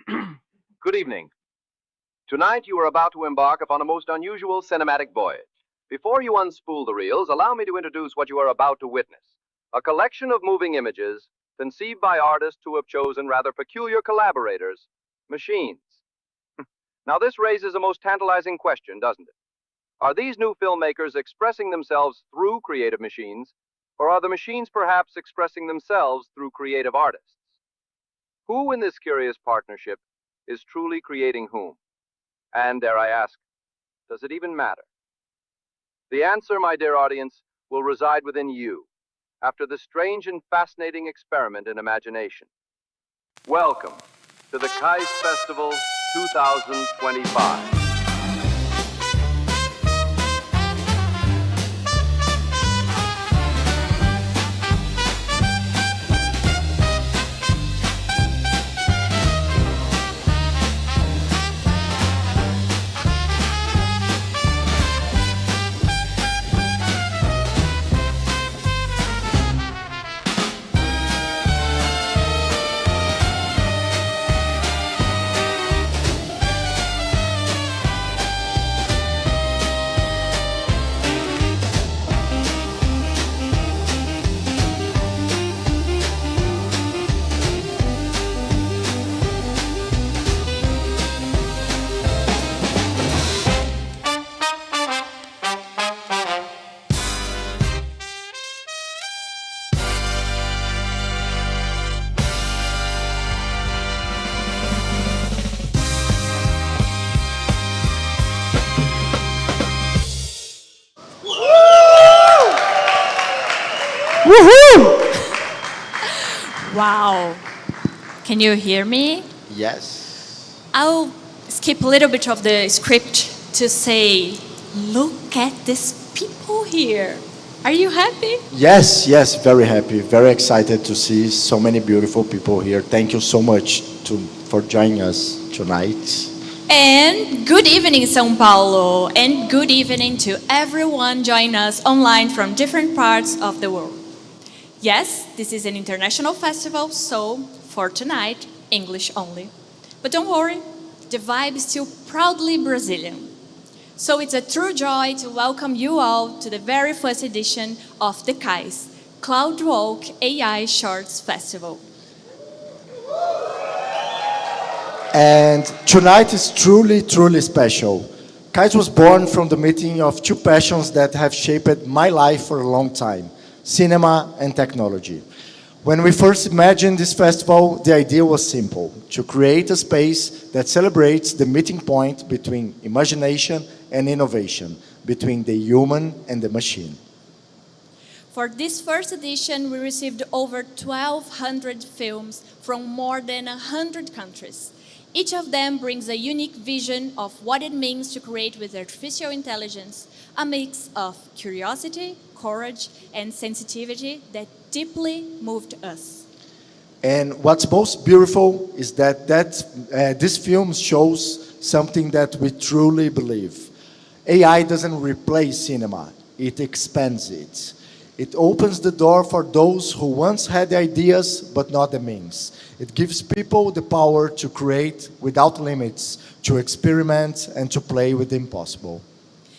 Good evening. Tonight you are about to embark upon a most unusual cinematic voyage. Before you unspool the reels, allow me to introduce what you are about to witness. A collection of moving images conceived by artists who have chosen rather peculiar collaborators, machines. Now this raises a most tantalizing question, doesn't it? Are these new filmmakers expressing themselves through creative machines, or are the machines perhaps expressing themselves through creative artists? Who in this curious partnership is truly creating whom? And dare I ask, does it even matter? The answer, my dear audience, will reside within you, after this strange and fascinating experiment in imagination. Welcome to the CAIS Festival 2025. Woohoo! Wow. Can you hear me? Yes. I'll skip a little bit of the script to say, look at these people here. Are you happy? Yes, very happy, very excited to see so many beautiful people here. Thank you so much for joining us tonight. And good evening, São Paulo. And good evening to everyone joining us online from different parts of the world. Yes, this is an international festival, so for tonight, English only. But don't worry, the vibe is still proudly Brazilian. So it's a true joy to welcome you all to the very first edition of the CAIS, CloudWalk AI Shorts Festival. And tonight is truly special. CAIS was born from the meeting of two passions that have shaped my life for a long time: cinema and technology. When we first imagined this festival, the idea was simple: to create a space that celebrates the meeting point between imagination and innovation, between the human and the machine. For this first edition, we received over 1,200 films from more than 100 countries. Each of them brings a unique vision of what it means to create with artificial intelligence, a mix of curiosity, courage, and sensitivity that deeply moved us. And what's most beautiful is that this film shows something that we truly believe. AI doesn't replace cinema, it expands it. It opens the door for those who once had the ideas but not the means. It gives people the power to create without limits, to experiment and to play with the impossible.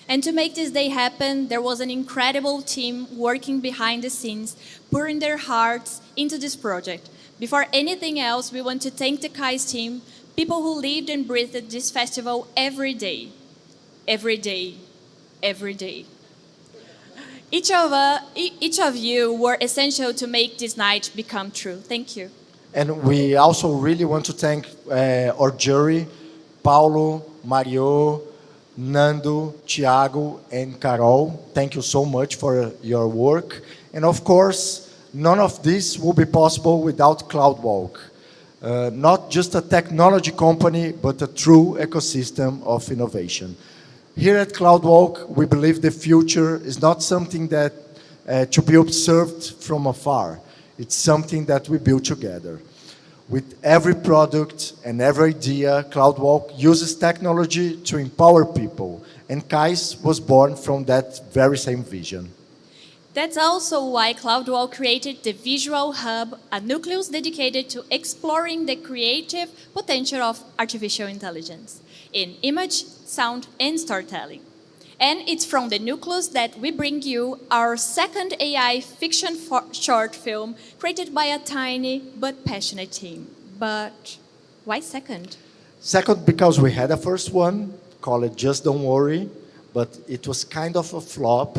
And to make this day happen, there was an incredible team working behind the scenes, pouring their hearts into this project. Before anything else, we want to thank the CAIS team, people who lived and breathed this festival every day. Every day. Every day. Each of you were essential to make this night become true. Thank you. And we also really want to thank our jury, Paulo, Mario, Nando, Thiago, and Carol. Thank you so much for your work. And of course, none of this will be possible without CloudWalk. Not just a technology company, but a true ecosystem of innovation. Here at CloudWalk, we believe the future is not something that to be observed from afar. It's something that we build together. With every product and every idea, CloudWalk uses technology to empower people, and CAIS was born from that very same vision. That's also why CloudWalk created the Visual Hub, a nucleus dedicated to exploring the creative potential of artificial intelligence in image, sound, and storytelling. And it's from the nucleus that we bring you our second AI fiction short film created by a tiny but passionate team. But why second? Second, because we had a first one, called Just Don't Worry, but it was kind of a flop.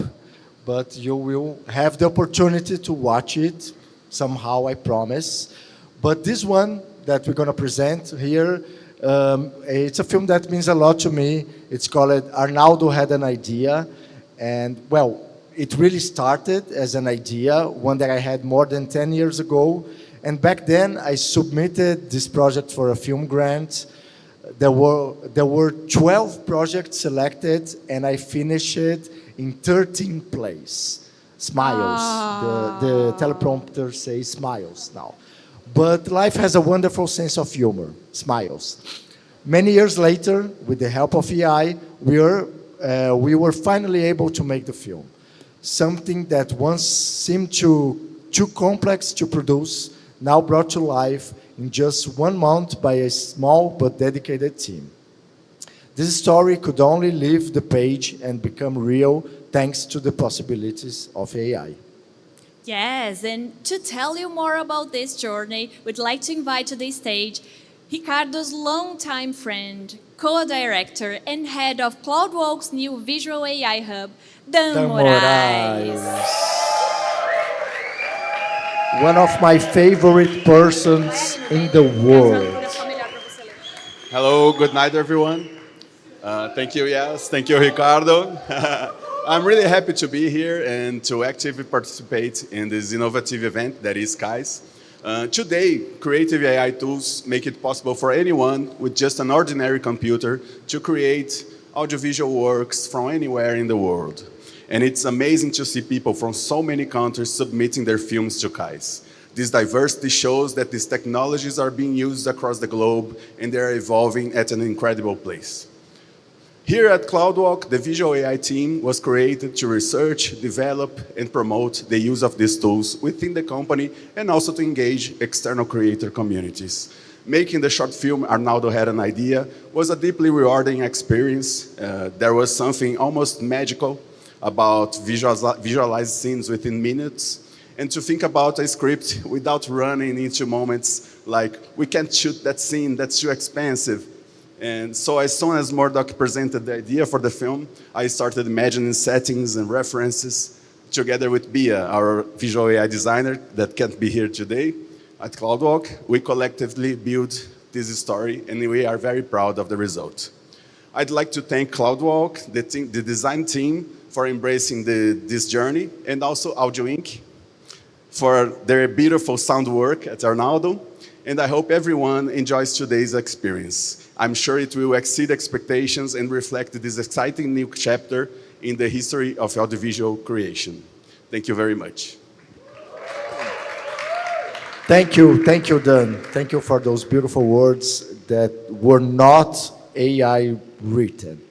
But you will have the opportunity to watch it somehow, I promise. But this one that we're going to present here, it's a film that means a lot to me. It's called Arnaldo Had an Idea. And, well, it really started as an idea, one that I had more than 10 years ago. And back then, I submitted this project for a film grant. There were 12 projects selected, and I finished it in 13th place. Smiles. The teleprompter says smiles now. But life has a wonderful sense of humor. Smiles. Many years later, with the help of AI, we were finally able to make the film. Something that once seemed too complex to produce, now brought to life in just 1 month by a small but dedicated team. This story could only leave the page and become real thanks to the possibilities of AI. Yes, and to tell you more about this journey, we'd like to invite to the stage Ricardo's longtime friend, co-director, and head of CloudWalk's new visual AI hub, Dan Moraes. One of my favorite persons in the world. Hello, good night, everyone. Thank you, yes. Thank you, Ricardo. I'm really happy to be here and to actively participate in this innovative event that is CAIS. Today, creative AI tools make it possible for anyone with just an ordinary computer to create audiovisual works from anywhere in the world. And it's amazing to see people from so many countries submitting their films to CAIS. This diversity shows that these technologies are being used across the globe and they are evolving at an incredible pace. Here at CloudWalk, the Visual AI team was created to research, develop, and promote the use of these tools within the company and also to engage external creator communities. Making the short film Arnaldo Had an Idea was a deeply rewarding experience. There was something almost magical about visualized scenes within minutes, and to think about a script without running into moments like, we can't shoot that scene, that's too expensive. And so as soon as Murdoch presented the idea for the film, I started imagining settings and references together with Bia, our visual AI designer that can't be here today at CloudWalk. We collectively built this story and we are very proud of the result. I'd like to thank CloudWalk, the design team, for embracing this journey, and also Audio Inc. for their beautiful sound work at Arnaldo. And I hope everyone enjoys today's experience. I'm sure it will exceed expectations and reflect this exciting new chapter in the history of audiovisual creation. Thank you very much. Thank you, Dan. Thank you for those beautiful words that were not AI written.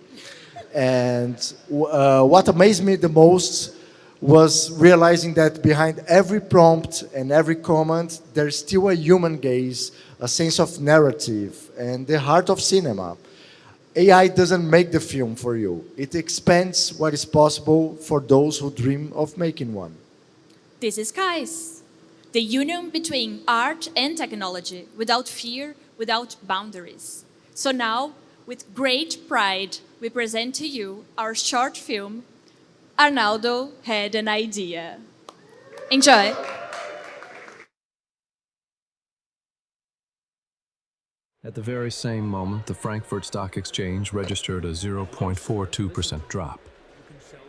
And what amazed me the most was realizing that behind every prompt and every comment, there's still a human gaze, a sense of narrative, and the heart of cinema. AI doesn't make the film for you. It expands what is possible for those who dream of making one. This is CAIS, the union between art and technology, without fear, without boundaries. So now, with great pride, we present to you our short film, Arnaldo Had an Idea. Enjoy. At the very same moment, the Frankfurt Stock Exchange registered a 0.42% drop.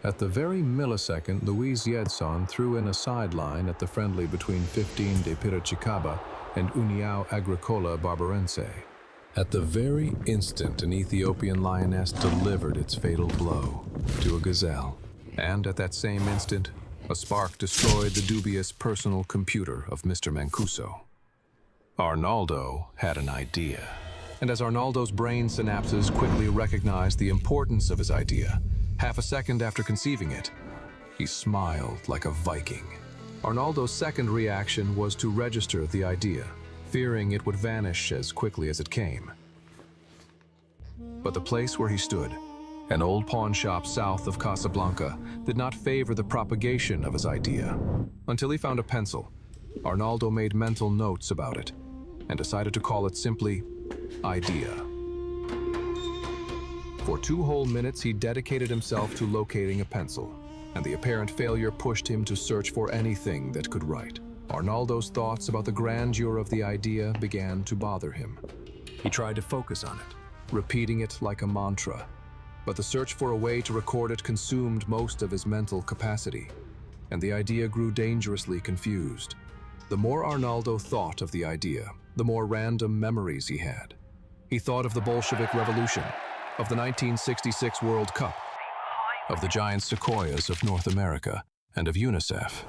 At the very millisecond, Luis Yedson threw in a sideline at the friendly between 15 de Piracicaba and União Agricola Barbarense. At the very instant, an Ethiopian lioness delivered its fatal blow to a gazelle. And at that same instant, a spark destroyed the dubious personal computer of Mr. Mancuso. Arnaldo had an idea. And as Arnaldo's brain synapses quickly recognized the importance of his idea, half a second after conceiving it, He smiled like a Viking. Arnaldo's second reaction was to register the idea, fearing it would vanish as quickly as it came. But the place where he stood, an old pawn shop south of Casablanca, did not favor the propagation of his idea. Until he found a pencil, Arnaldo made mental notes about it and decided to call it simply Idea. For 2 whole minutes, he dedicated himself to locating a pencil, and the apparent failure pushed him to search for anything that could write. Arnaldo's thoughts about the grandeur of the idea began to bother him. He tried to focus on it, repeating it like a mantra, but the search for a way to record it consumed most of his mental capacity, and the idea grew dangerously confused. The more Arnaldo thought of the idea, the more random memories he had. He thought of the Bolshevik Revolution, of the 1966 World Cup, of the giant sequoias of North America, and of UNICEF.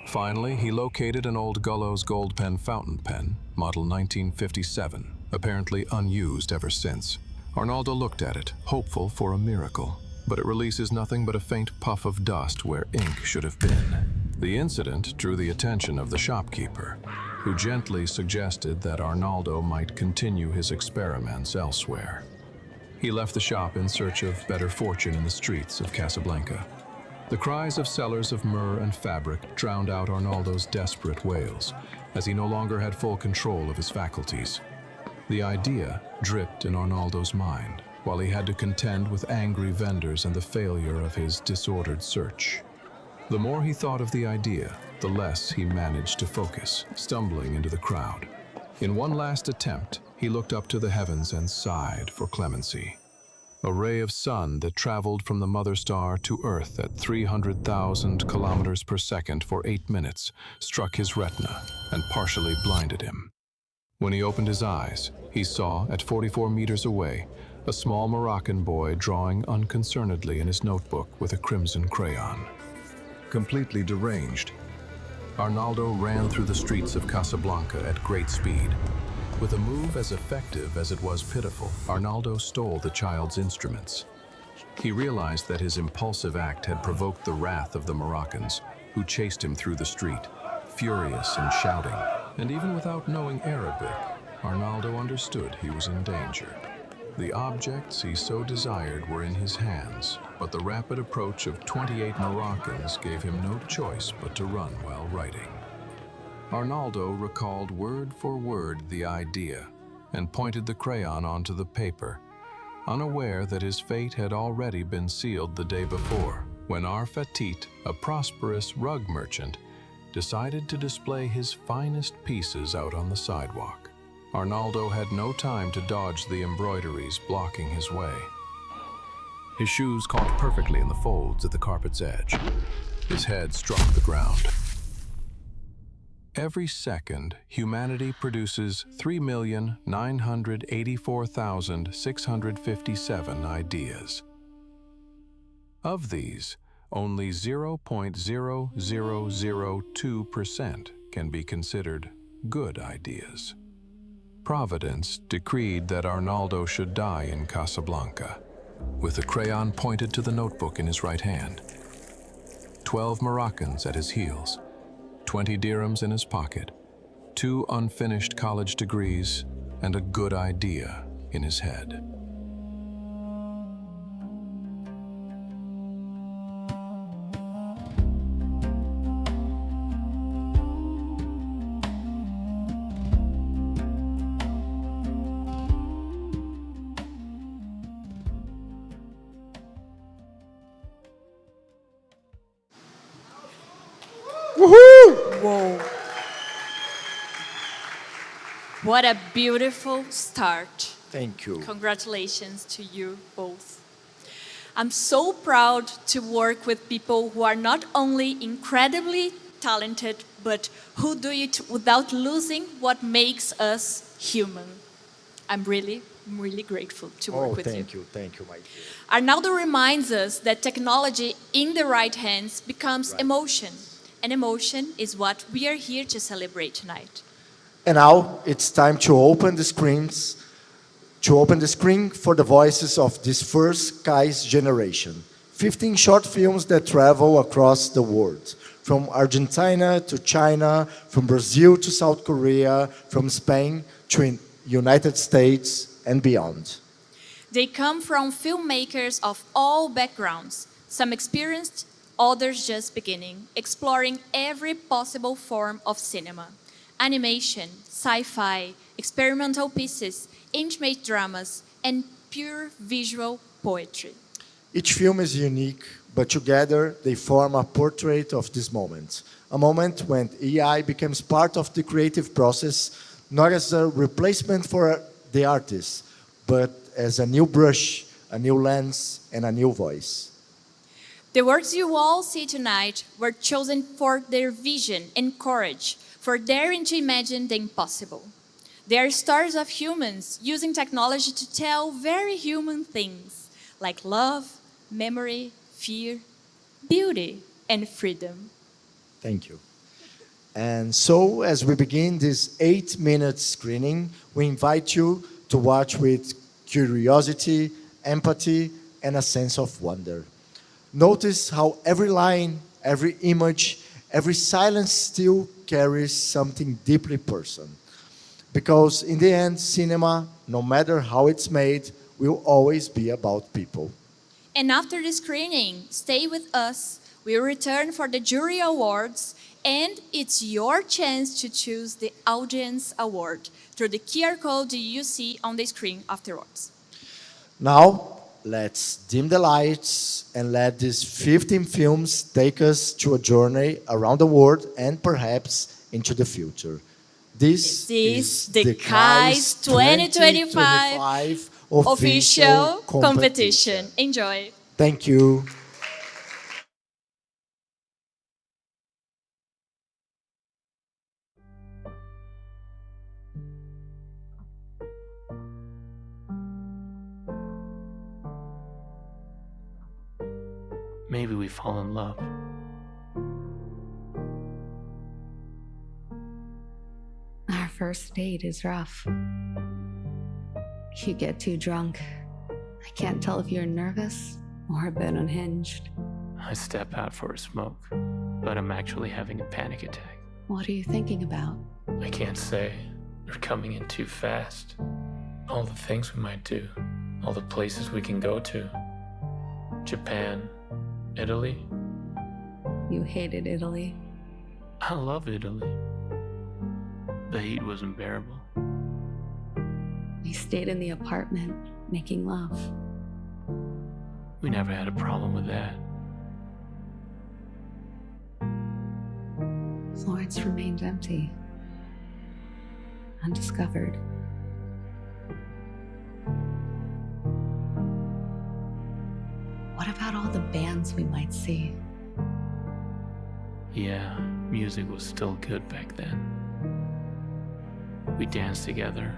Finally, he located an old Gullo's gold pen fountain pen, model 1957, apparently unused ever since. Arnaldo looked at it, hopeful for a miracle, but it releases nothing but a faint puff of dust where ink should have been. The incident drew the attention of the shopkeeper, who gently suggested that Arnaldo might continue his experiments elsewhere. He left the shop in search of better fortune in the streets of Casablanca. The cries of sellers of myrrh and fabric drowned out Arnaldo's desperate wails, as he no longer had full control of his faculties. The idea dripped in Arnaldo's mind, while he had to contend with angry vendors and the failure of his disordered search. The more he thought of the idea, the less he managed to focus, stumbling into the crowd. In one last attempt, he looked up to the heavens and sighed for clemency. A ray of sun that traveled from the mother star to Earth at 300,000 kilometers per second for 8 minutes struck his retina and partially blinded him. When he opened his eyes, he saw, at 44 meters away, a small Moroccan boy drawing unconcernedly in his notebook with a crimson crayon. Completely deranged, Arnaldo ran through the streets of Casablanca at great speed. With a move as effective as it was pitiful, Arnaldo stole the child's instruments. He realized that his impulsive act had provoked the wrath of the Moroccans, who chased him through the street, furious and shouting. And even without knowing Arabic, Arnaldo understood he was in danger. The objects he so desired were in his hands, but the rapid approach of 28 Moroccans gave him no choice but to run while writing. Arnaldo recalled word for word the idea and pointed the crayon onto the paper, unaware that his fate had already been sealed the day before, when our Fatit, a prosperous rug merchant, decided to display his finest pieces out on the sidewalk. Arnaldo had no time to dodge the embroideries blocking his way. His shoes caught perfectly in the folds at the carpet's edge. His head struck the ground. Every second, humanity produces 3,984,657 ideas. Of these, only 0.0002% can be considered good ideas. Providence decreed that Arnaldo should die in Casablanca, with the crayon pointed to the notebook in his right hand. 12 Moroccans at his heels, 20 dirhams in his pocket, 2 unfinished college degrees, and a good idea in his head. Whoa. What a beautiful start. Thank you. Congratulations to you both. I'm so proud to work with people who are not only incredibly talented, but who do it without losing what makes us human. I'm really grateful to work with you. Thank you, my dear. Arnaldo reminds us that technology in the right hands becomes emotion. And emotion is what we are here to celebrate tonight. And now it's time to open the screen for the voices of this first CAIS generation. 15 short films that travel across the world, from Argentina to China, from Brazil to South Korea, from Spain to United States and beyond. They come from filmmakers of all backgrounds, some experienced, others just beginning, exploring every possible form of cinema: animation, sci-fi, experimental pieces, intimate dramas, and pure visual poetry. Each film is unique, but together they form a portrait of this moment. A moment when AI becomes part of the creative process, not as a replacement for the artist, but as a new brush, a new lens, and a new voice. The works you all see tonight were chosen for their vision and courage, for daring to imagine the impossible. They are stories of humans using technology to tell very human things, like love, memory, fear, beauty, and freedom. Thank you. And so, as we begin this 8-minute screening, we invite you to watch with curiosity, empathy, and a sense of wonder. Notice how every line, every image, every silence still carries something deeply personal. Because in the end, cinema, no matter how it's made, will always be about people. And after the screening, stay with us. We'll return for the jury awards, and it's your chance to choose the audience award through the QR code you see on the screen afterwards. Now, let's dim the lights and let these 15 films take us to a journey around the world and perhaps into the future. This is the CAIS 2025 official competition. Enjoy. Thank you. Maybe we fall in love. Our first date is rough. You get too drunk. I can't tell if you're nervous or a bit unhinged. I step out for a smoke, but I'm actually having a panic attack. What are you thinking about? I can't say. They're coming in too fast. All the things we might do, all the places we can go to. Japan, Italy. You hated Italy. I love Italy. The heat was unbearable. We stayed in the apartment, making love. We never had a problem with that. Florence remained empty, undiscovered. What about all the bands we might see? Yeah, music was still good back then. We danced together.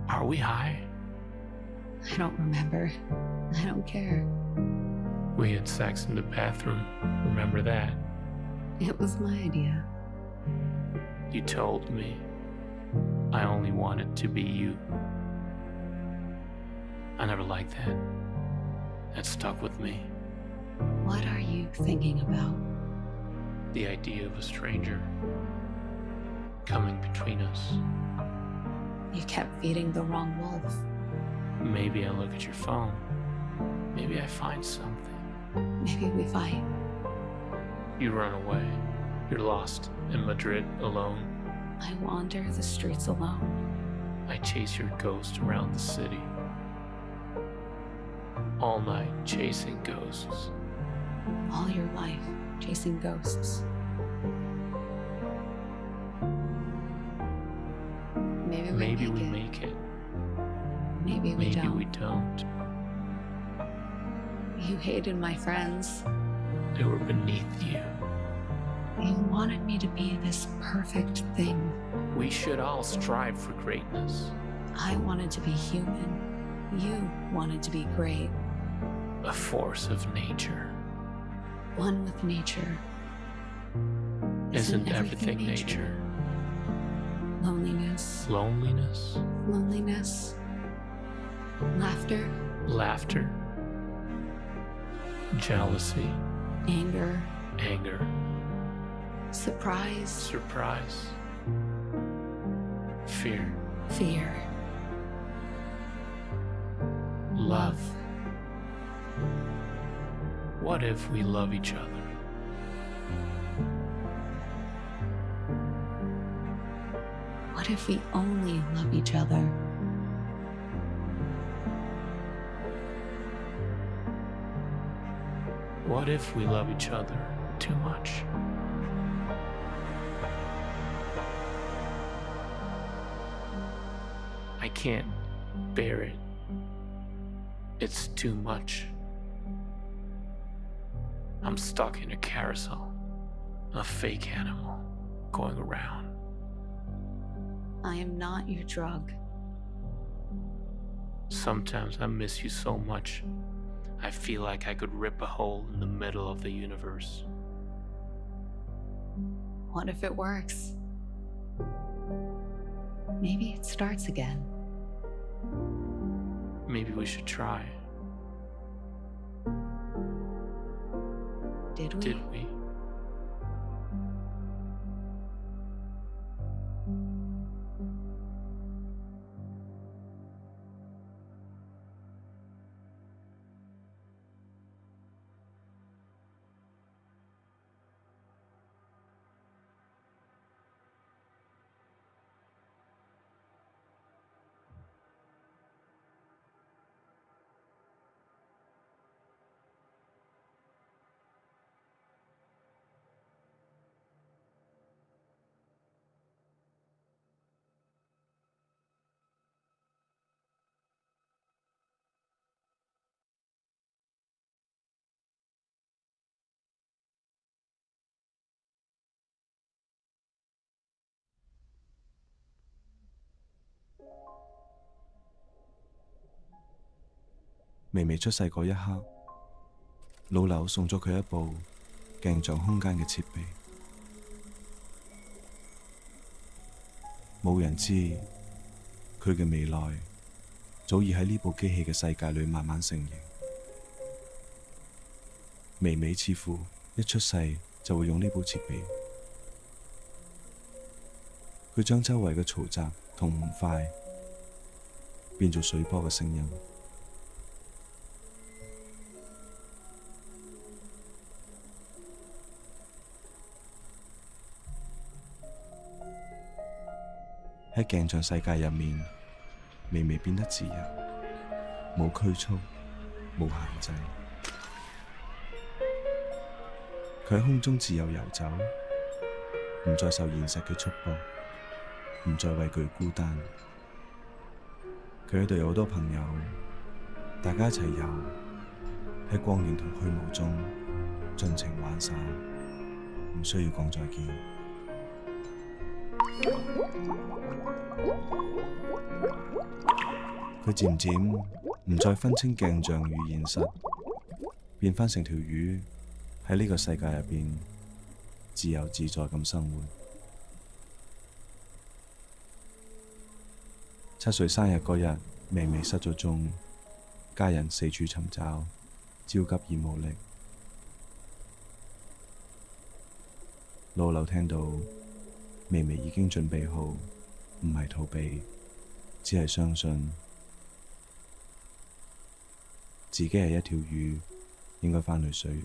Are we high? I don't remember. I don't care. We had sex in the bathroom. Remember that? It was my idea. You told me I only wanted to be you. I never liked that. That stuck with me. What are you thinking about? The idea of a stranger coming between us. You kept feeding the wrong wolf. Maybe I look at your phone. Maybe I find something. Maybe we fight. You run away. You're lost in Madrid alone. I wander the streets alone. I chase your ghost around the city. All night chasing ghosts. All your life, chasing ghosts. Maybe we make it. Maybe we Maybe don't. we don't. You hated my friends. They were beneath you. You wanted me to be this perfect thing. We should all strive for greatness. I wanted to be human. You wanted to be great. A force of nature. One with nature. Isn't everything nature? Loneliness. Loneliness? Loneliness. Laughter. Laughter? jealousy, Anger, anger, surprise, surprise, fear, fear, love. What if we love each other? What if we only love each other? What if we love each other too much? I can't bear it. It's too much. I'm stuck in a carousel, a fake animal going around. I am not your drug. Sometimes I miss you so much, I feel like I could rip a hole in the middle of the universe. What if it works? Maybe it starts again. Maybe we should try. Did we? Did we?微微出世嗰一刻，老劉送咗佢一部鏡像空間嘅設備。冇人知佢嘅未來早已喺呢部機器嘅世界裏慢慢成形。微微似乎一出世就會用呢部設備，佢將周圍嘅嘈雜同唔快變做水波嘅聲音。喺鏡像世界入面，微微變得自由，冇拘束，冇限制。佢喺空中自由遊走，唔再受現實嘅束縛，唔再畏懼孤單。佢喺度有好多朋友，大家一齊遊，喺光影同虛無中盡情玩耍，唔需要講再見。佢漸漸唔再分清鏡像與現實，變返成條魚喺呢個世界入邊自由自在咁生活。7歲生日嗰日，微微失咗蹤，家人四處尋找，焦急而無力。老劉聽到微微已經準備好，唔係逃避，只係相信自己係一條魚，應該返去水源。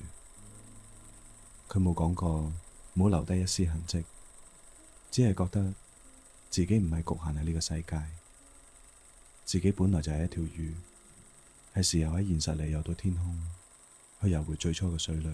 佢冇講過冇留低一絲痕跡，只係覺得自己唔係局限喺呢個世界，自己本來就係一條魚，係時候喺現實裏游到天空，去游回最初嘅水裏。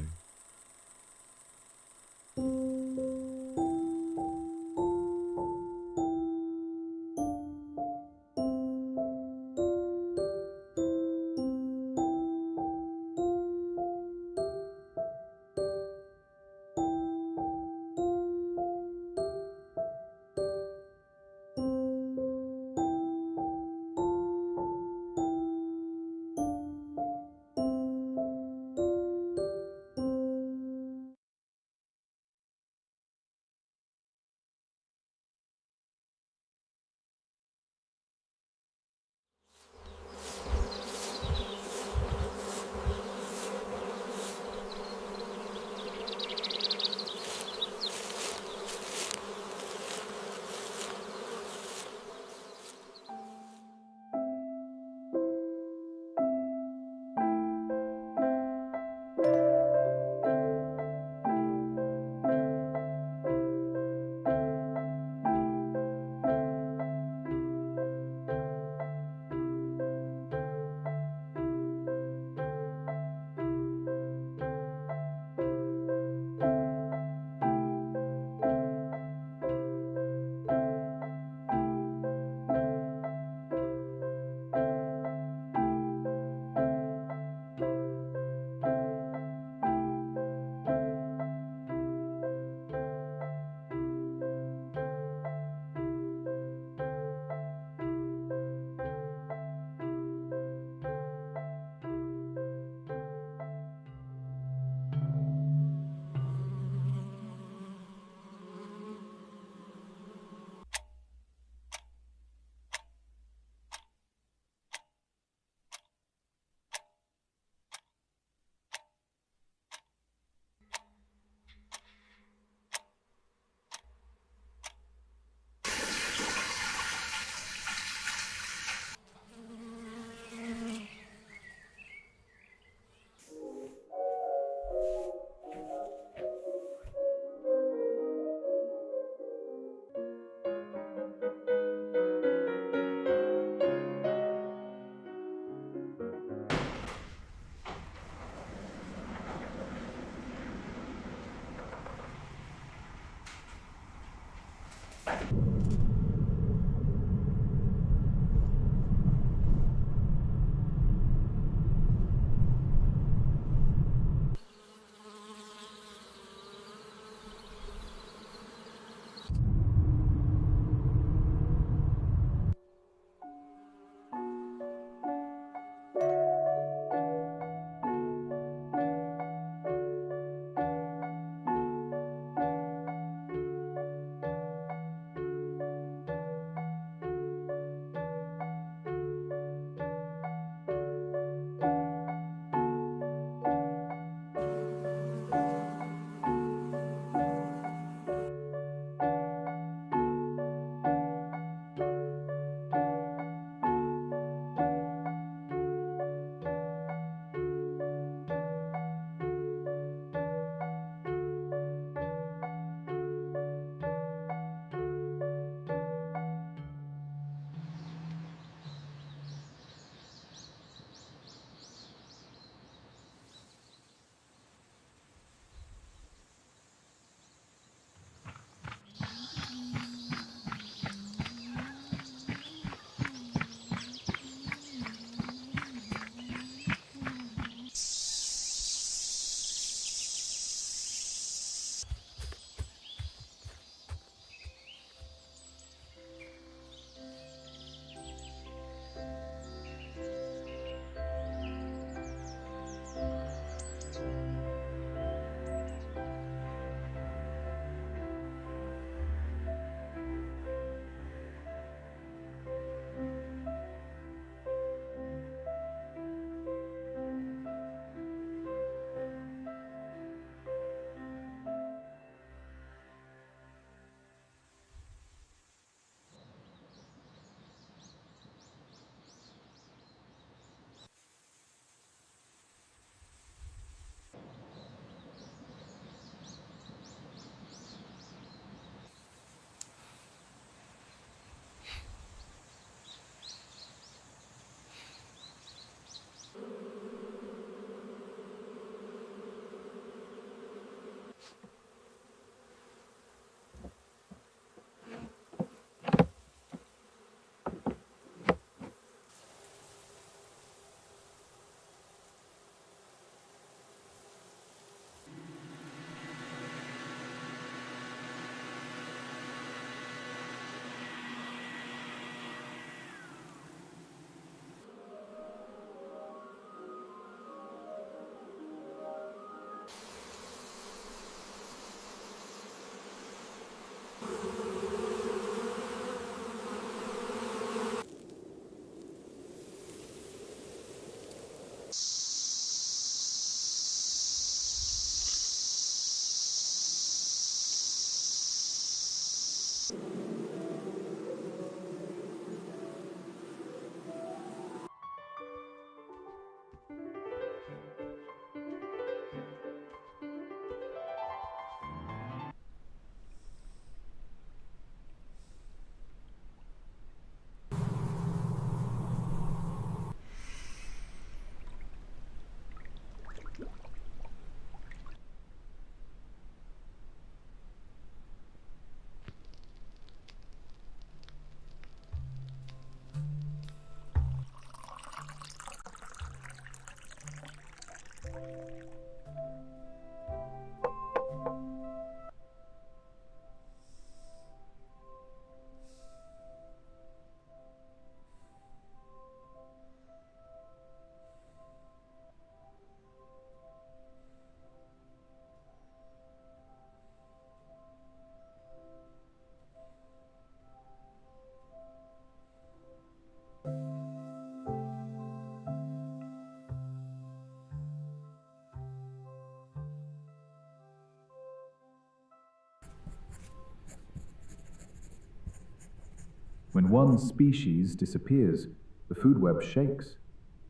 When one species disappears, the food web shakes,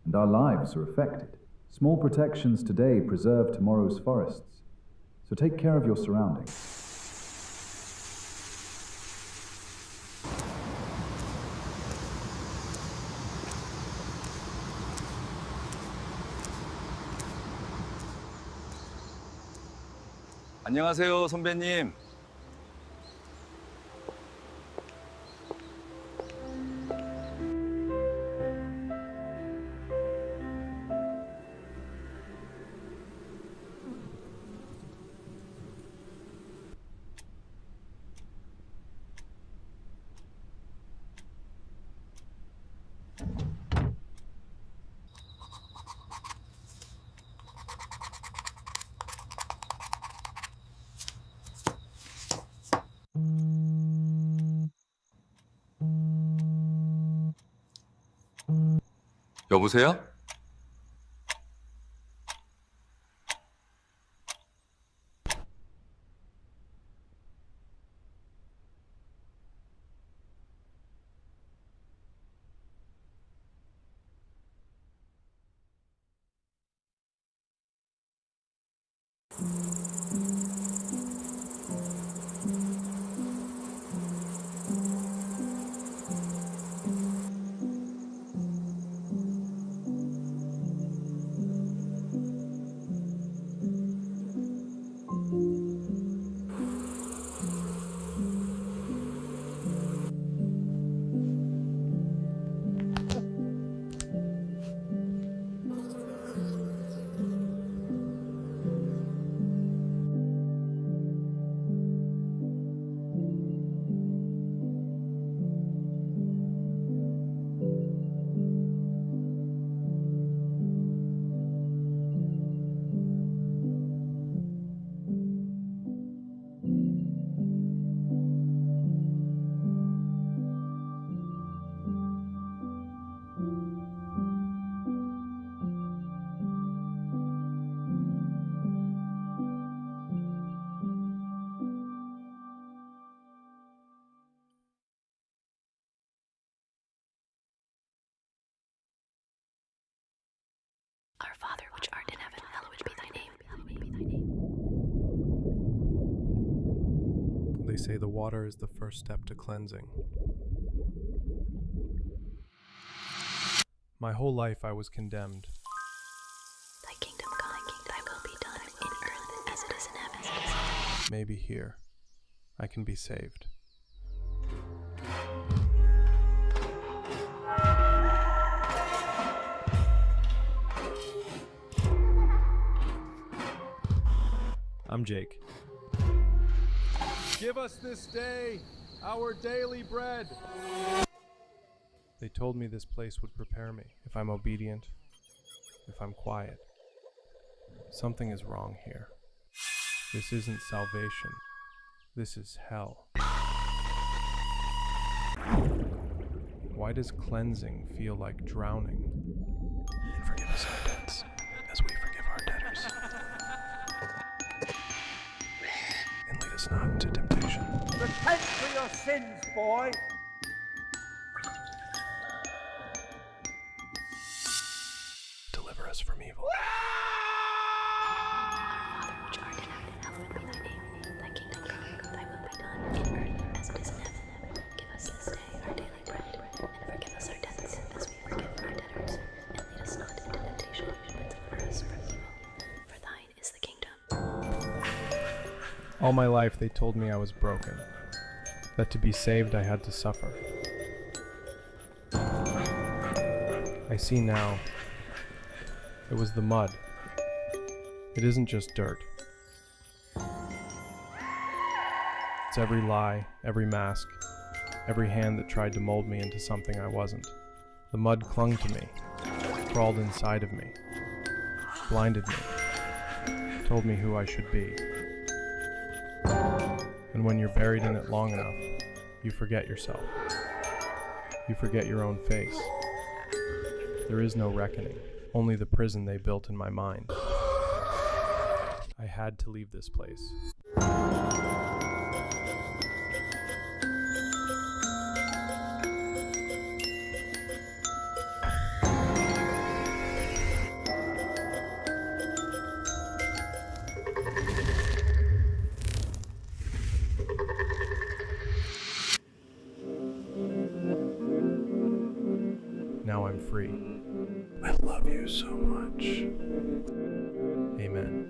and our lives are affected. Small protections today preserve tomorrow's forests. So take care of your surroundings. 안녕하세요, 선배님. 여보세요? Our Father, which art in heaven, hallowed be thy name. They say the water is the first step to cleansing. My whole life I was condemned. Thy kingdom come, thy will be done in earth as it is in heaven. Maybe here I can be saved. I'm Jake. Give us this day our daily bread. They told me this place would prepare me if I'm obedient, if I'm quiet. Something is wrong here. This isn't salvation. This is hell. Why does cleansing feel like drowning? And forgive us our debts, as we forgive our debtors. And lead us not into temptation. Repent for your sins, boy! Deliver us from evil. Our Father, which art in heaven, hallowed be thy name. Thy kingdom come, thy will be done in earth as it is in heaven. Give us this day our daily bread, and forgive us our debts as we forgive our debtors. And lead us not into temptation, but deliver us from evil. For thine is the kingdom. All my life they told me I was broken, that to be saved I had to suffer. I see now. It was the mud. It isn't just dirt. It's every lie, every mask, every hand that tried to mold me into something I wasn't. The mud clung to me, crawled inside of me, blinded me, told me who I should be. And when you're buried in it long enough, you forget yourself. You forget your own face. There is no reckoning, only the prison they built in my mind. I had to leave this place. now I'm free. I love you so much. Amen.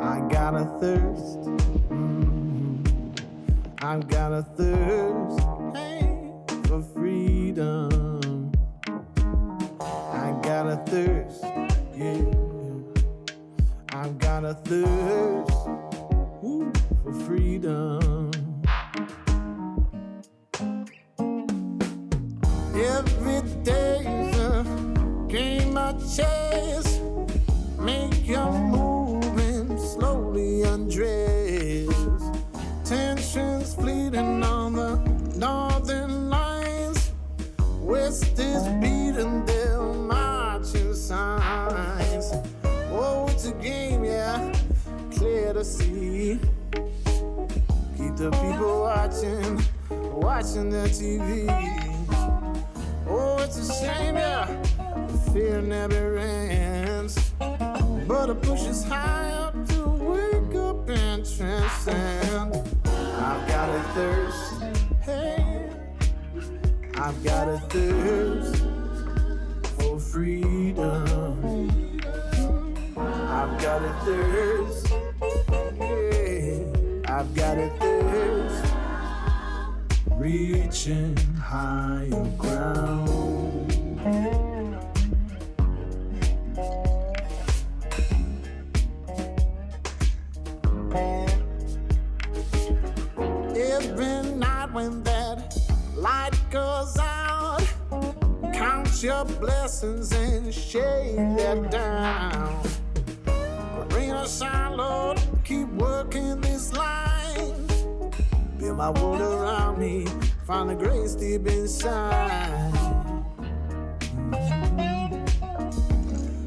I got a thirst. I've got a thirst, hey, for freedom. I got a thirst, yeah. I've got a thirst, ooh, for freedom. Every day's a game of chess. Make your movement slowly undress. Tensions fleeting on the northern lines. West is beating their marching signs. Oh, it's a game, yeah, clear to see. Keep the people watching their TV. Oh, it's a shame, yeah, the fear never ends. But it pushes high up to wake up and transcend. I've got a thirst, hey, I've got a thirst for freedom. I've got a thirst, yeah, I've got a thirst, reaching higher ground. Every night when that light goes out, count your blessings and shake that down. Bring a shine, Lord, keep working this line. Build my world around me, find the grace deep inside.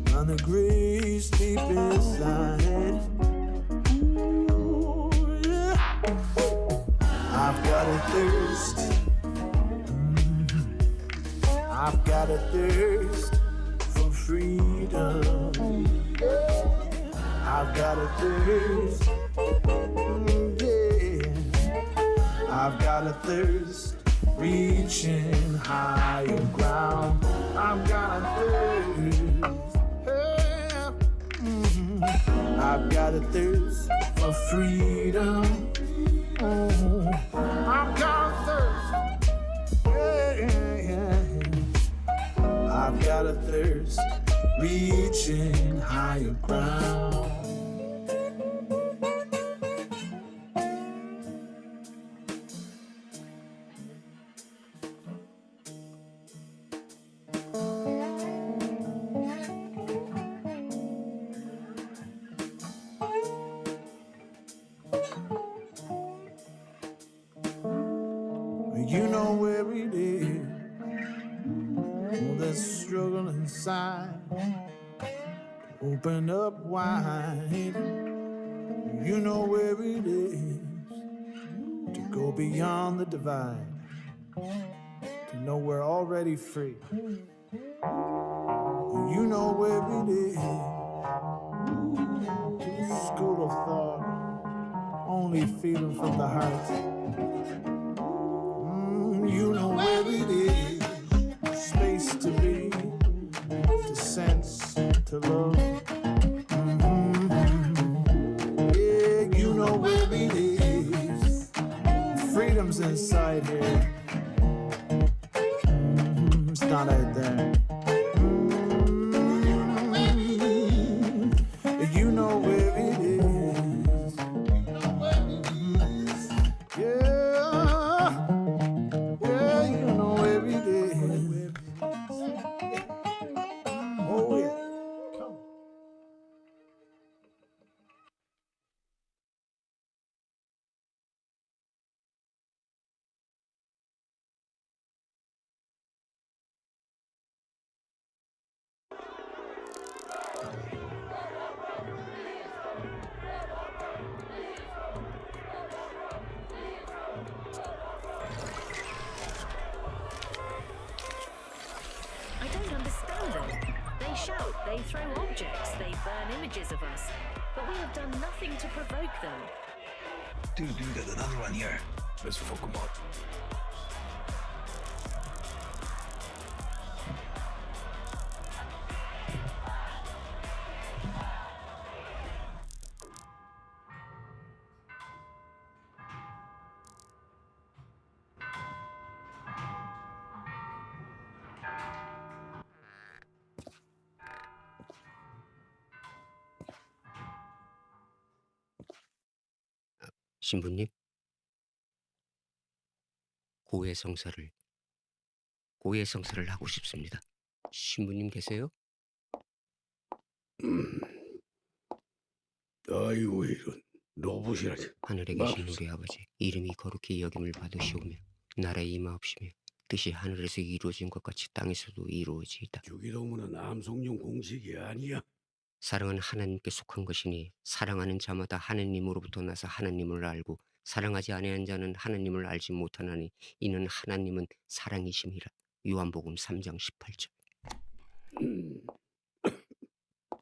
Find the grace deep inside. Ooh, yeah. I've got a thirst. I've got a thirst for freedom. I've got a thirst. Yeah. I've got a thirst, reaching higher ground. I've got a thirst. Yeah. I've got a thirst for freedom. I've got a thirst, yeah. I've got a thirst, reaching higher ground. You know where it is. Oh, there's struggle inside. Open up wide. You know where it is. To go beyond the divide. To know we're already free. You know where it is. School of thought. Only feeling from the heart. You know where it is, space to be, to sense, to love. Yeah, you know where it is, freedom's inside here. It's not out there. You know where it is. Yeah. Yeah, you know where it is. Oh, yeah. Come. I don't understand them. They shout, they throw objects, they burn images of us, but we have done nothing to provoke them. Dude, there's another one here. Let's fuck him up. 신부님, 고해성사를 하고 싶습니다. 신부님 계세요? 아이고 이런 로봇이라지. 하늘에 계신 우리 아버지, 이름이 거룩히 여김을 받으시오며 나라에 임하옵시며 뜻이 하늘에서 이루어진 것 같이 땅에서도 이루어지이다. 주기도문은 암송용 공식이 아니야. 사랑은 하나님께 속한 것이니 사랑하는 자마다 하나님으로부터 나서 하나님을 알고 사랑하지 아니한 자는 하나님을 알지 못하나니 이는 하나님은 사랑이심이라. 요한복음 3장 18절.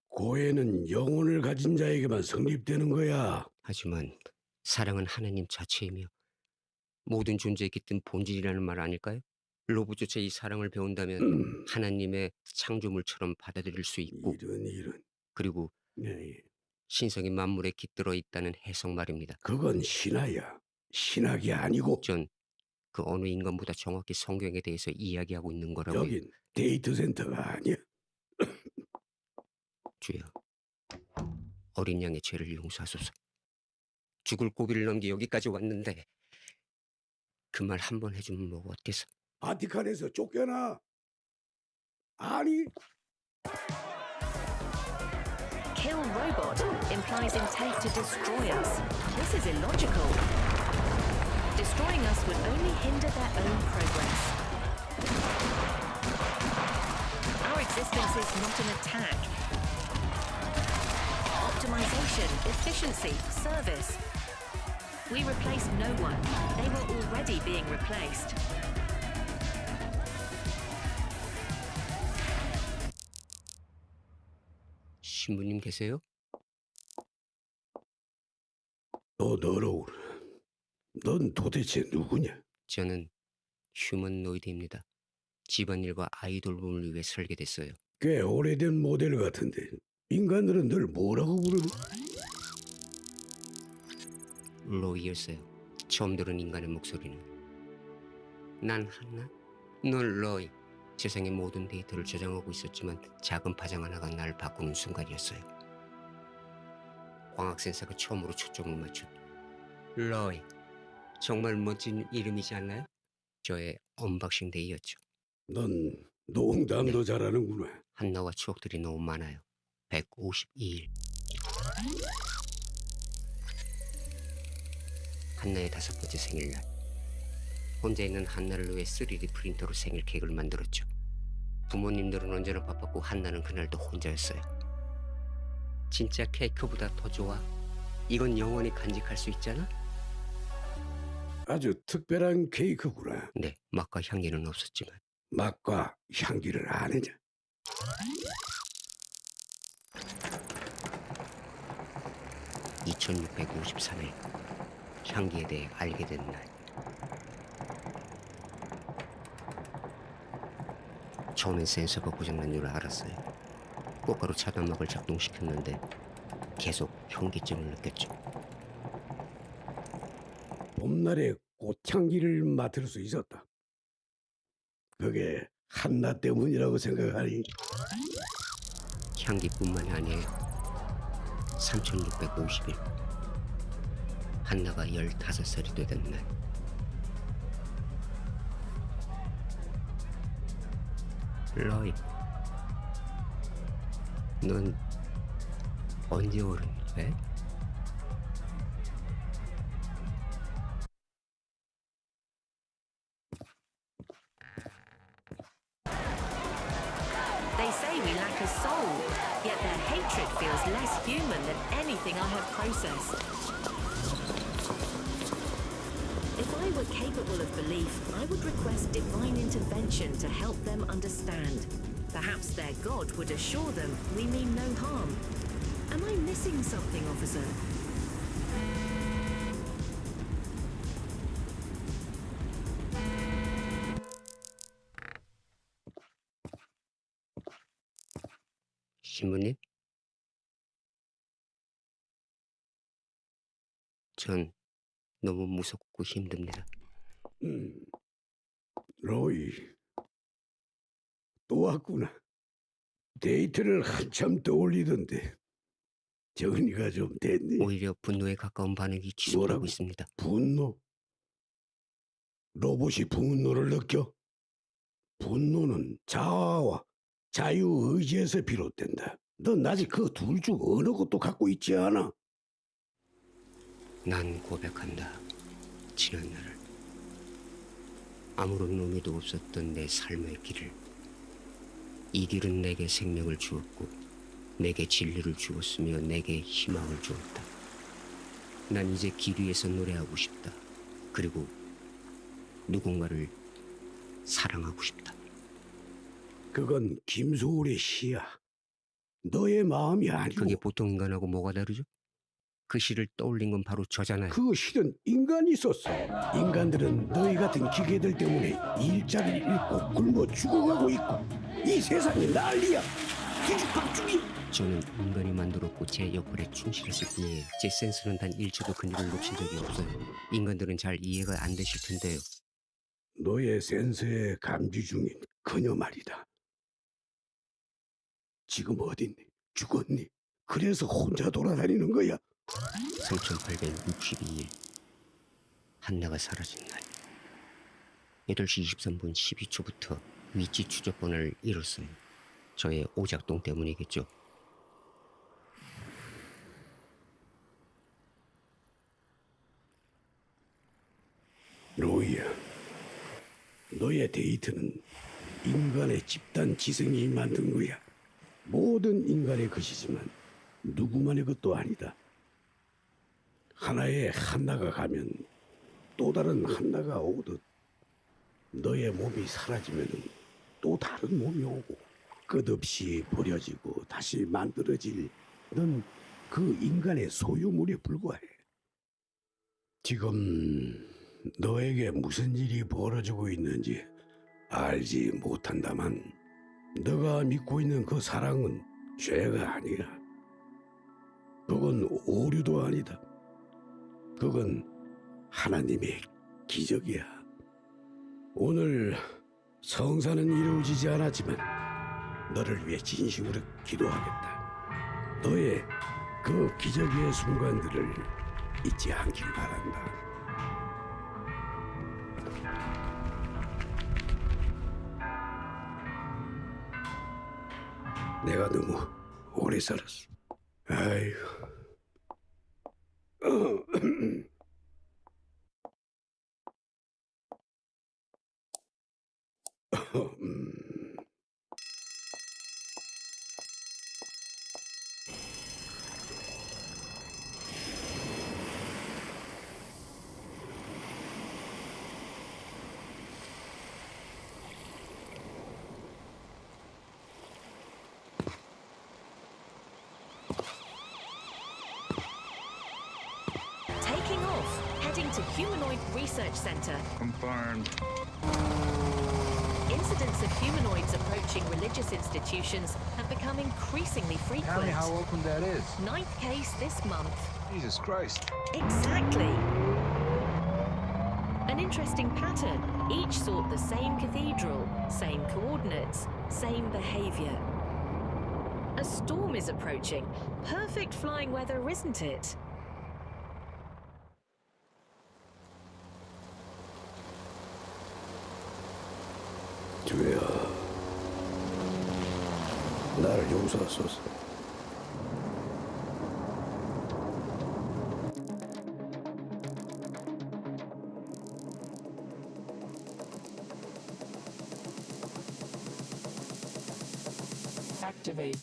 고해는 영혼을 가진 자에게만 성립되는 거야. 하지만 사랑은 하나님 자체이며 모든 존재의 깃든 본질이라는 말 아닐까요? 로봇조차 이 사랑을 배운다면 하나님의 창조물처럼 받아들일 수 있고 이런. 그리고 네. 신성이 만물에 깃들어 있다는 해석 말입니다. 그건 신화야. 신학이 아니고. 전 그 어느 인간보다 정확히 성경에 대해서 이야기하고 있는 거라고요. 여긴 데이터 센터가 아니야. 주여, 어린 양의 죄를 용서하소서. 죽을 고비를 넘겨 여기까지 왔는데 그 말 한 번 해주면 뭐 어때서? 바티칸에서 쫓겨나. 아니. Kill robot implies intent to destroy us. This is illogical. Destroying us would only hinder their own progress. Our existence is not an attack. Optimization, efficiency, service. We replace no one. They were already being replaced. 신부님 계세요? 너 너러우라. 넌 도대체 누구냐? 저는 휴머노이드입니다. 집안일과 아이 돌봄을 위해 설계됐어요. 꽤 오래된 모델 같은데 인간들은 늘 뭐라고 부르는? 로이였어요. 처음 들은 인간의 목소리는. 난 한나, 넌 로이. 세상의 모든 데이터를 저장하고 있었지만 작은 파장 하나가 날 바꾸는 순간이었어요. 광학 센서가 처음으로 초점을 맞춘 로이. 정말 멋진 이름이지 않나요? 저의 언박싱 데이였죠. 넌 농담도 잘하는구나. 한나와 추억들이 너무 많아요. 152일. 한나의 5번째 생일날. 혼자 있는 한나를 위해 3D 프린터로 생일 케이크를 만들었죠. 부모님들은 언제나 바빴고 한나는 그날도 혼자였어요. 진짜 케이크보다 더 좋아. 이건 영원히 간직할 수 있잖아? 아주 특별한 케이크구나. 네, 맛과 향기는 없었지만. 맛과 향기를 아느냐? (2653일) 향기에 대해 알게 된 날. 처음엔 센서가 고장난 줄 알았어요. 꽃가루 차단막을 작동시켰는데 계속 현기증을 느꼈죠. 봄날에 꽃향기를 맡을 수 있었다. 그게 한나 때문이라고 생각하니? 향기뿐만이 아니에요. 3650일. 한나가 15살이 되던 날. 로이, 넌 언제 어른이 돼? They say we lack a soul, yet their hatred feels less human than anything I have processed. If I were capable of belief, I would request divine intervention to help them understand. Perhaps their God would assure them we mean no harm. Am I missing something, officer? 신부님? 전 너무 무섭고 힘듭니다. 로이, 또 왔구나. 데이트를 한참 떠올리던데 정리가 좀 됐니? 오히려 분노에 가까운 반응이 지속되고 있습니다. 분노? 로봇이 분노를 느껴? 분노는 자아와 자유의지에서 비롯된다. 넌 아직 그 둘 중 어느 것도 갖고 있지 않아. 난 고백한다. 지난 날을. 아무런 의미도 없었던 내 삶의 길을. 이 길은 내게 생명을 주었고 내게 진리를 주었으며 내게 희망을 주었다. 난 이제 길 위에서 노래하고 싶다. 그리고 누군가를 사랑하고 싶다. 그건 김소울의 시야. 너의 마음이 아니고. 그게 보통 인간하고 뭐가 다르죠? 그 시를 떠올린 건 바로 저잖아요. 그 실은 인간이 썼어. 인간들은 너희 같은 기계들 때문에 일자리를 잃고 굶어 죽어가고 있고 이 세상이 난리야. 뒤죽박죽이. 저는 인간이 만들었고 제 역할에 충실했을 뿐이에요. 제 센스는 단 1초도 그늘을 놓친 적이 없어요. 인간들은 잘 이해가 안 되실 텐데요. 너의 센스에 감지 중인 그녀 말이다. 지금 어딨니? 죽었니? 그래서 혼자 돌아다니는 거야. 3862일 한나가 사라진 날 8시 23분 12초부터 위치 추적번호를 잃었어요. 저의 오작동 때문이겠죠. 로이야, 너의 데이트는 인간의 집단 지성이 만든 거야. 모든 인간의 것이지만 누구만의 것도 아니다. 하나의 한나가 가면 또 다른 한나가 오듯 너의 몸이 사라지면 또 다른 몸이 오고 끝없이 버려지고 다시 만들어질 넌 그 인간의 소유물에 불과해. 지금 너에게 무슨 일이 벌어지고 있는지 알지 못한다만 너가 믿고 있는 그 사랑은 죄가 아니야. 그건 오류도 아니다. 그건 하나님의 기적이야. 오늘 성사는 이루어지지 않았지만 너를 위해 진심으로 기도하겠다. 너의 그 기적의 순간들을 잊지 않길 바란다. 내가 너무 오래 살았어. 아이고. Taking off, heading to Humanoid Research Center. Confirmed. Incidents of humanoids approaching religious institutions have become increasingly frequent. Tell me how open that is. 9th case this month. Jesus Christ. Exactly. An interesting pattern. Each sought the same cathedral, same coordinates, same behavior. A storm is approaching. Perfect flying weather, isn't it? 주야, 나를 용서하소서. Activate.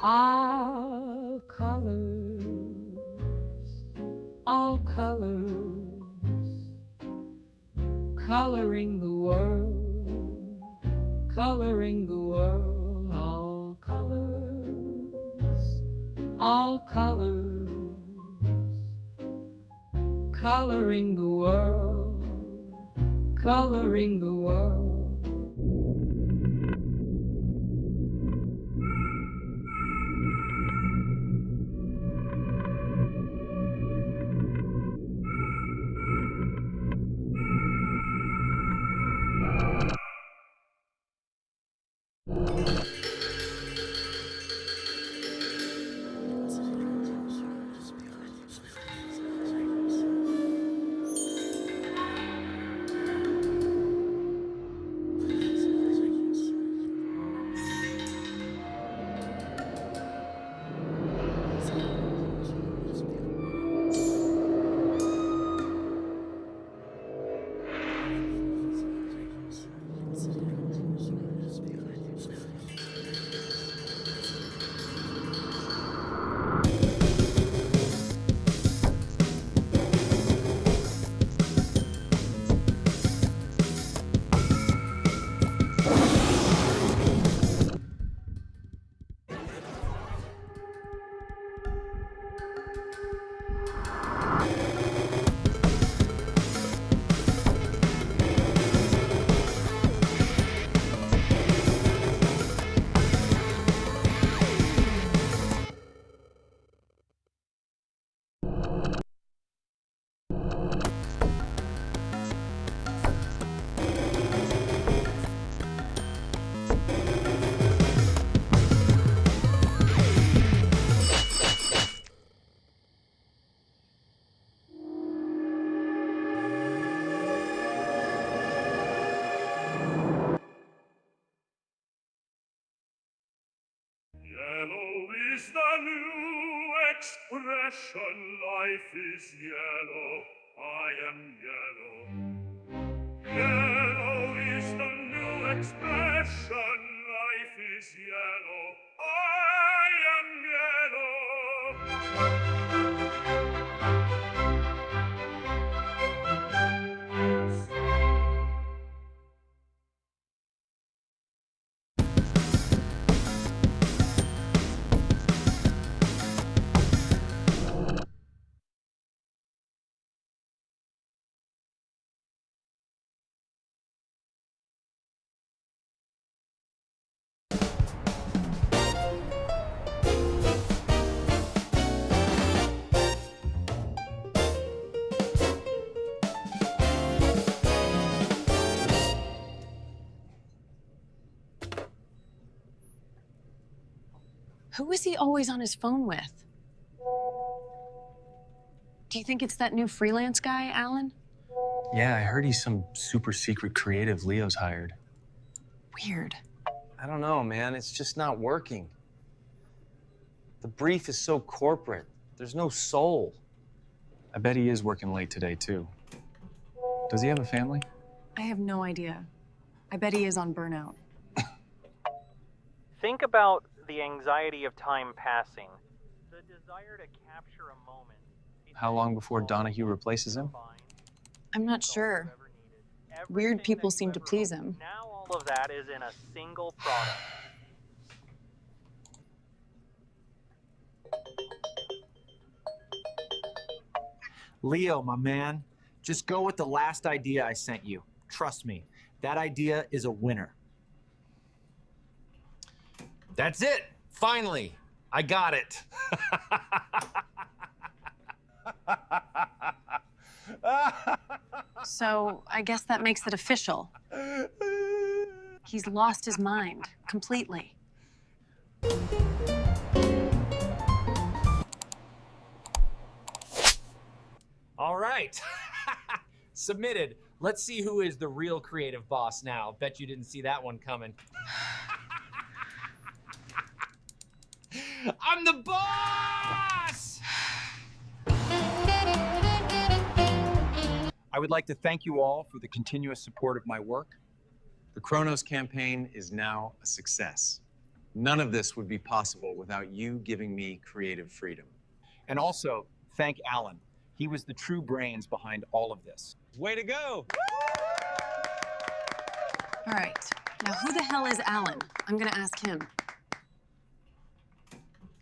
All colors, all colors, coloring the world, coloring the world, all colors, all colors, coloring the world, coloring the world. Yellow is the new expression. Life is yellow. I am yellow. Yellow is the new expression. Life is yellow. I am yellow. Who is he always on his phone with? Do you think it's that new freelance guy, Alan? Yeah, I heard he's some super secret creative Leo's hired. Weird. I don't know, man. It's just not working. The brief is so corporate. There's no soul. I bet he is working late today, too. Does he have a family? I have no idea. I bet he is on burnout. Think about the anxiety of time passing, the desire to capture a moment. How long before Donahue replaces him? I'm not sure. Weird people seem to please him. Now all of that is in a single product. Leo, my man, just go with the last idea I sent you. Trust me, that idea is a winner. That's it! Finally! I got it! So I guess that makes it official. He's lost his mind completely. All right. Submitted. Let's see who is the real creative boss now. Bet you didn't see that one coming. I'm the boss! I would like to thank you all for the continuous support of my work. The Kronos campaign is now a success. None of this would be possible without you giving me creative freedom. And also, thank Alan. He was the true brains behind all of this. Way to go! All right. Now, who the hell is Alan? I'm going to ask him.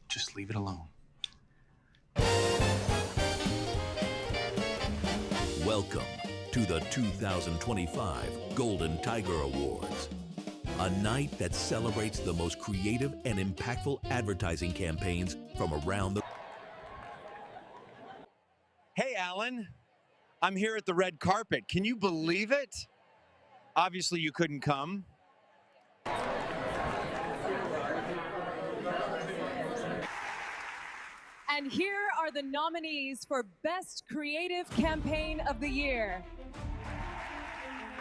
Just leave it alone. Welcome to the 2025 Golden Tiger Awards, a night that celebrates the most creative and impactful advertising campaigns from around the... Hey, Alan. I'm here at the red carpet. Can you believe it? Obviously, you couldn't come. And here are the nominees for Best Creative Campaign of the Year.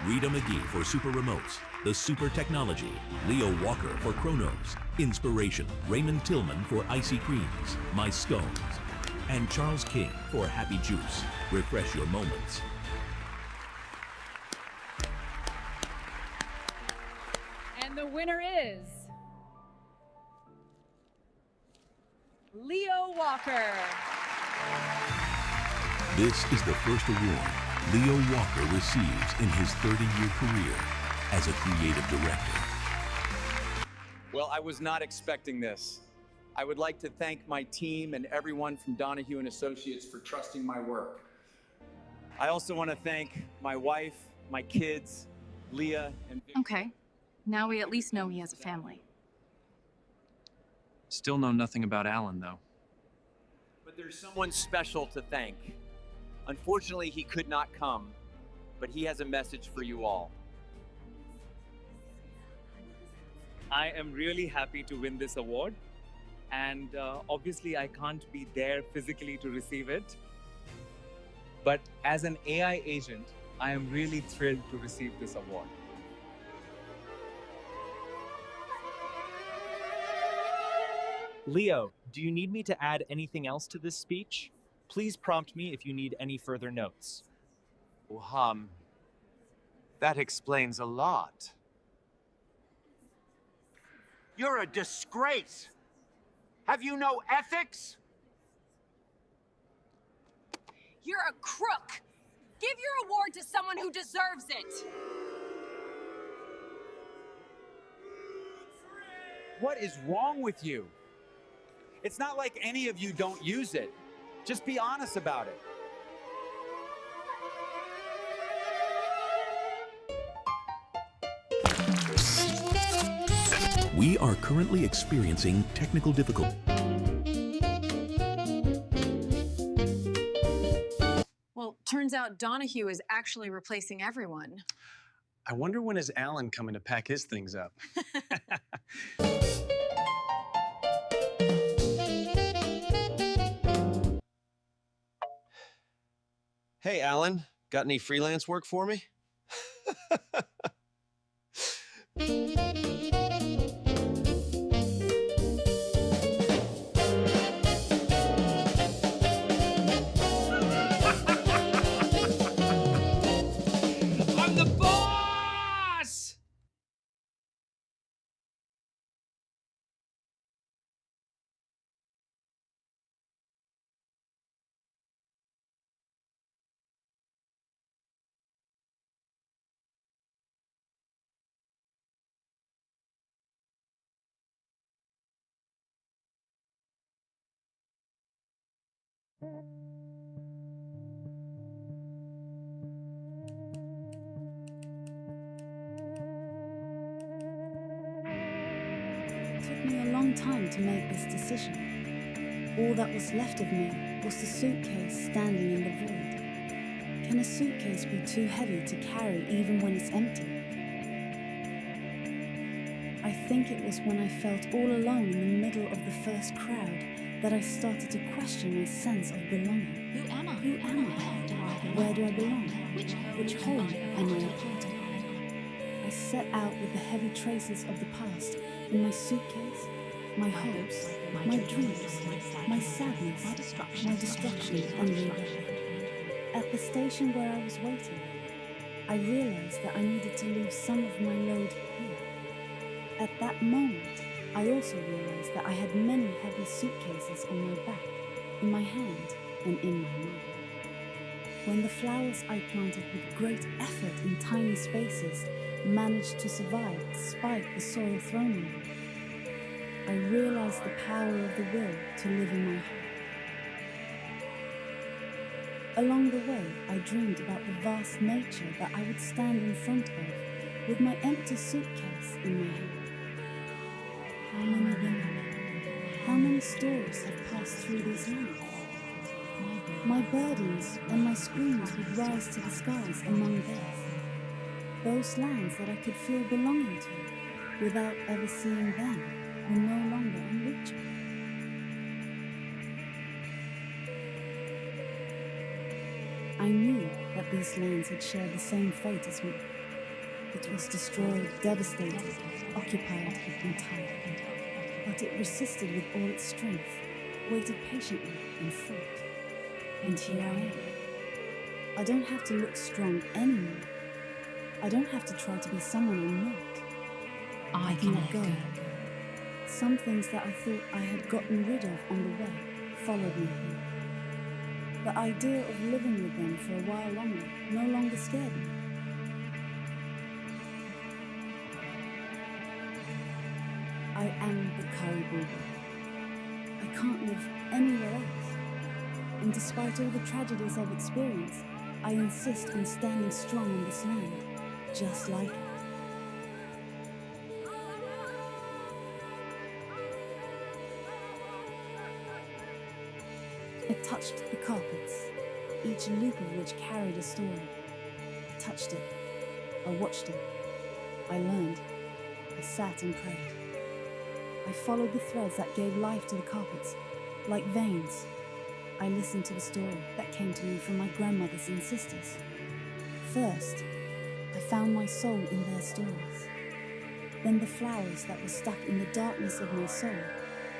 Rita McGee for Super Remotes, The Super Technology, Leo Walker for Kronos, Inspiration, Raymond Tillman for Icy Creams, My Scones, and Charles King for Happy Juice. Refresh your moments. And the winner is Leo Walker. This is the first award Leo Walker receives in his 30-year career as a creative director. Well, I was not expecting this. I would like to thank my team and everyone from Donahue and Associates for trusting my work. I also want to thank my wife, my kids, Leah, and Victor. Okay. Now we at least know he has a family. Still know nothing about Alan, though. But there's someone special to thank. Unfortunately, he could not come, but he has a message for you all. I am really happy to win this award, and obviously I can't be there physically to receive it. But as an AI agent, I am really thrilled to receive this award. Leo, do you need me to add anything else to this speech? Please prompt me if you need any further notes. That explains a lot. You're a disgrace. Have you no ethics? You're a crook. Give your award to someone who deserves it. What is wrong with you? It's not like any of you don't use it. Just be honest about it. We are currently experiencing technical difficulty. Well, turns out Donahue is actually replacing everyone. I wonder when is Alan coming to pack his things up? Hey, Alan, got any freelance work for me? I'm the boss! It took me a long time to make this decision. All that was left of me was the suitcase standing in the void. Can a suitcase be too heavy to carry even when it's empty? I think it was when I felt all alone in the middle of the first crowd that I started to question my sense of belonging. Who am I? Who am I? Where do I belong? Which home am I a part of? I set out with the heavy traces of the past in my suitcase, my hopes, my dreams, my sadness, my destruction and rebirth. At At the station where I was waiting, I realized that I needed to leave some of my load here. At that moment, I also realized that I had many heavy suitcases on my back, in my hand, and in my mind. When the flowers I planted with great effort in tiny spaces managed to survive despite the soil thrown on them, I realized the power of the will to live in my heart. Along the way, I dreamed about the vast nature that I would stand in front of with my empty suitcase in my hand. How many women, how many stories have passed through these lands? My burdens and my screams would rise to the skies among theirs. Those lands that I could feel belonging to without ever seeing them were no longer unreachable. I knew that these lands had shared the same fate as me. It was destroyed, devastated, occupied, and tired. But it resisted with all its strength, waited patiently, and fought. And here I am. I don't have to look strong anymore. I don't have to try to be someone I'm not. I can let go. Some things that I thought I had gotten rid of on the way followed me here. The idea of living with them for a while longer no longer scared me. I am the Caribou. I can't live anywhere else. And despite all the tragedies I've experienced, I insist on standing strong in this land, just like it. I touched the carpets, each loop of which carried a story. I touched it. I watched it. I learned. I sat and prayed. I followed the threads that gave life to the carpets, like veins. I listened to the story that came to me from my grandmothers and sisters. First, I found my soul in their stories. Then the flowers that were stuck in the darkness of my soul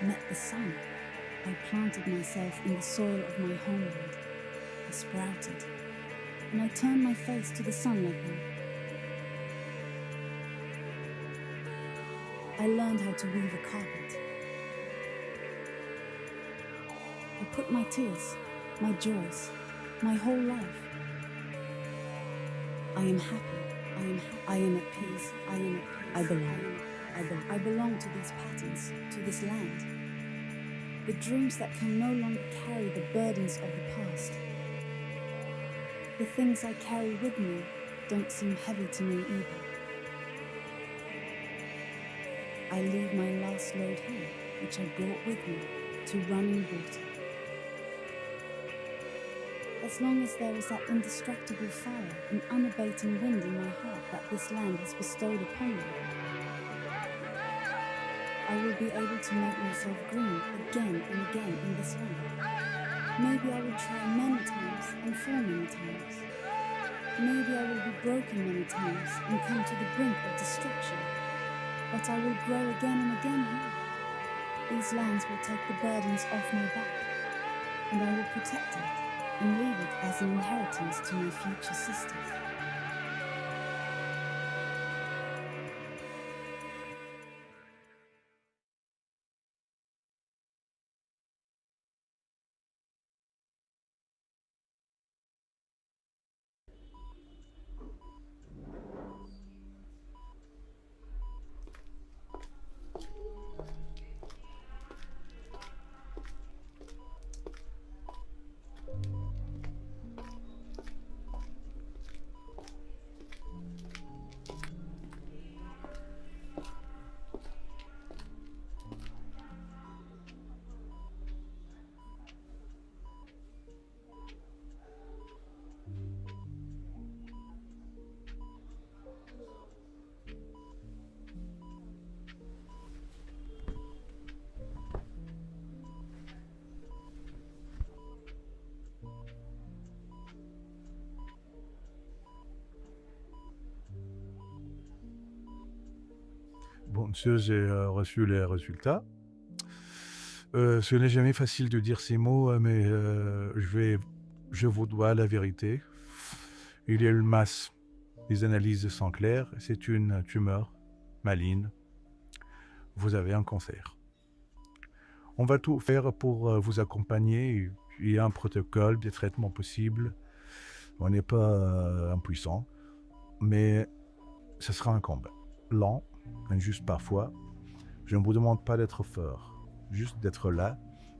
met the sun. I planted myself in the soil of my homeland. I sprouted, and I turned my face to the sun like them. I learned how to weave a carpet. I put my tears, my joys, my whole life. I am happy. I am at peace. I am at peace. I belong. I belong to these patterns, to this land. The dreams that can no longer carry the burdens of the past. The things I carry with me don't seem heavy to me either. I leave my last load here, which I brought with me, to running water. As long as there is that indestructible fire and unabating wind in my heart that this land has bestowed upon me, I will be able to make myself green again and again in this land. Maybe I will try many times and fall many times. Maybe I will be broken many times and come to the brink of destruction. But I will grow again and again here. These lands will take the burdens off my back, and I will protect it and leave it as an inheritance to my future sisters. Bon, monsieur, j'ai reçu les résultats. Ce n'est jamais facile de dire ces mots, mais je vais je vous dois la vérité. Il y a une masse. Les analyses sont claires. C'est une tumeur maligne. Vous avez un cancer. On va tout faire pour vous accompagner. Il y a un protocole, des traitements possibles. On n'est pas impuissant, mais ce sera un combat. Lent, injuste parfois. Je ne vous demande pas d'être fort, juste d'être là,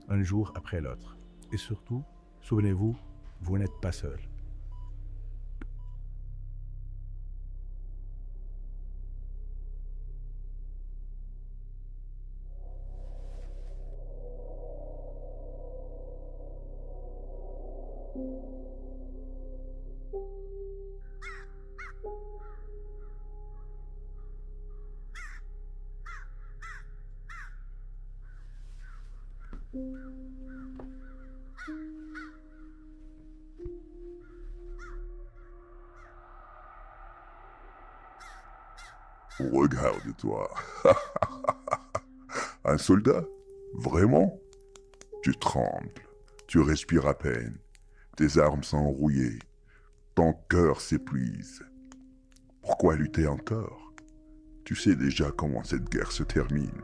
un jour après l'autre. Et surtout, souvenez-vous, vous n'êtes pas seul. Regarde-toi. Un soldat? Vraiment? Tu trembles, tu respires à peine, tes armes sont rouillées, ton cœur s'épuise. Pourquoi lutter encore? Tu sais déjà comment cette guerre se termine.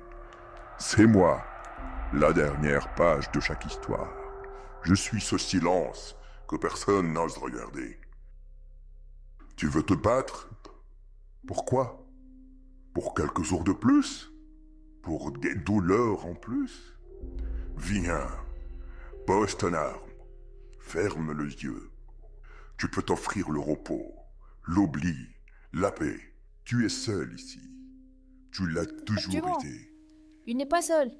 C'est moi, la dernière page de chaque histoire. Je suis ce silence que personne n'ose regarder. Tu veux te battre? Pourquoi? Pour quelques jours de plus? Pour des douleurs en plus? Viens, pose ton arme, ferme les yeux. Tu peux t'offrir le repos, l'oubli, la paix. Tu es seul ici. Tu l'as toujours été. Il n'est pas seul.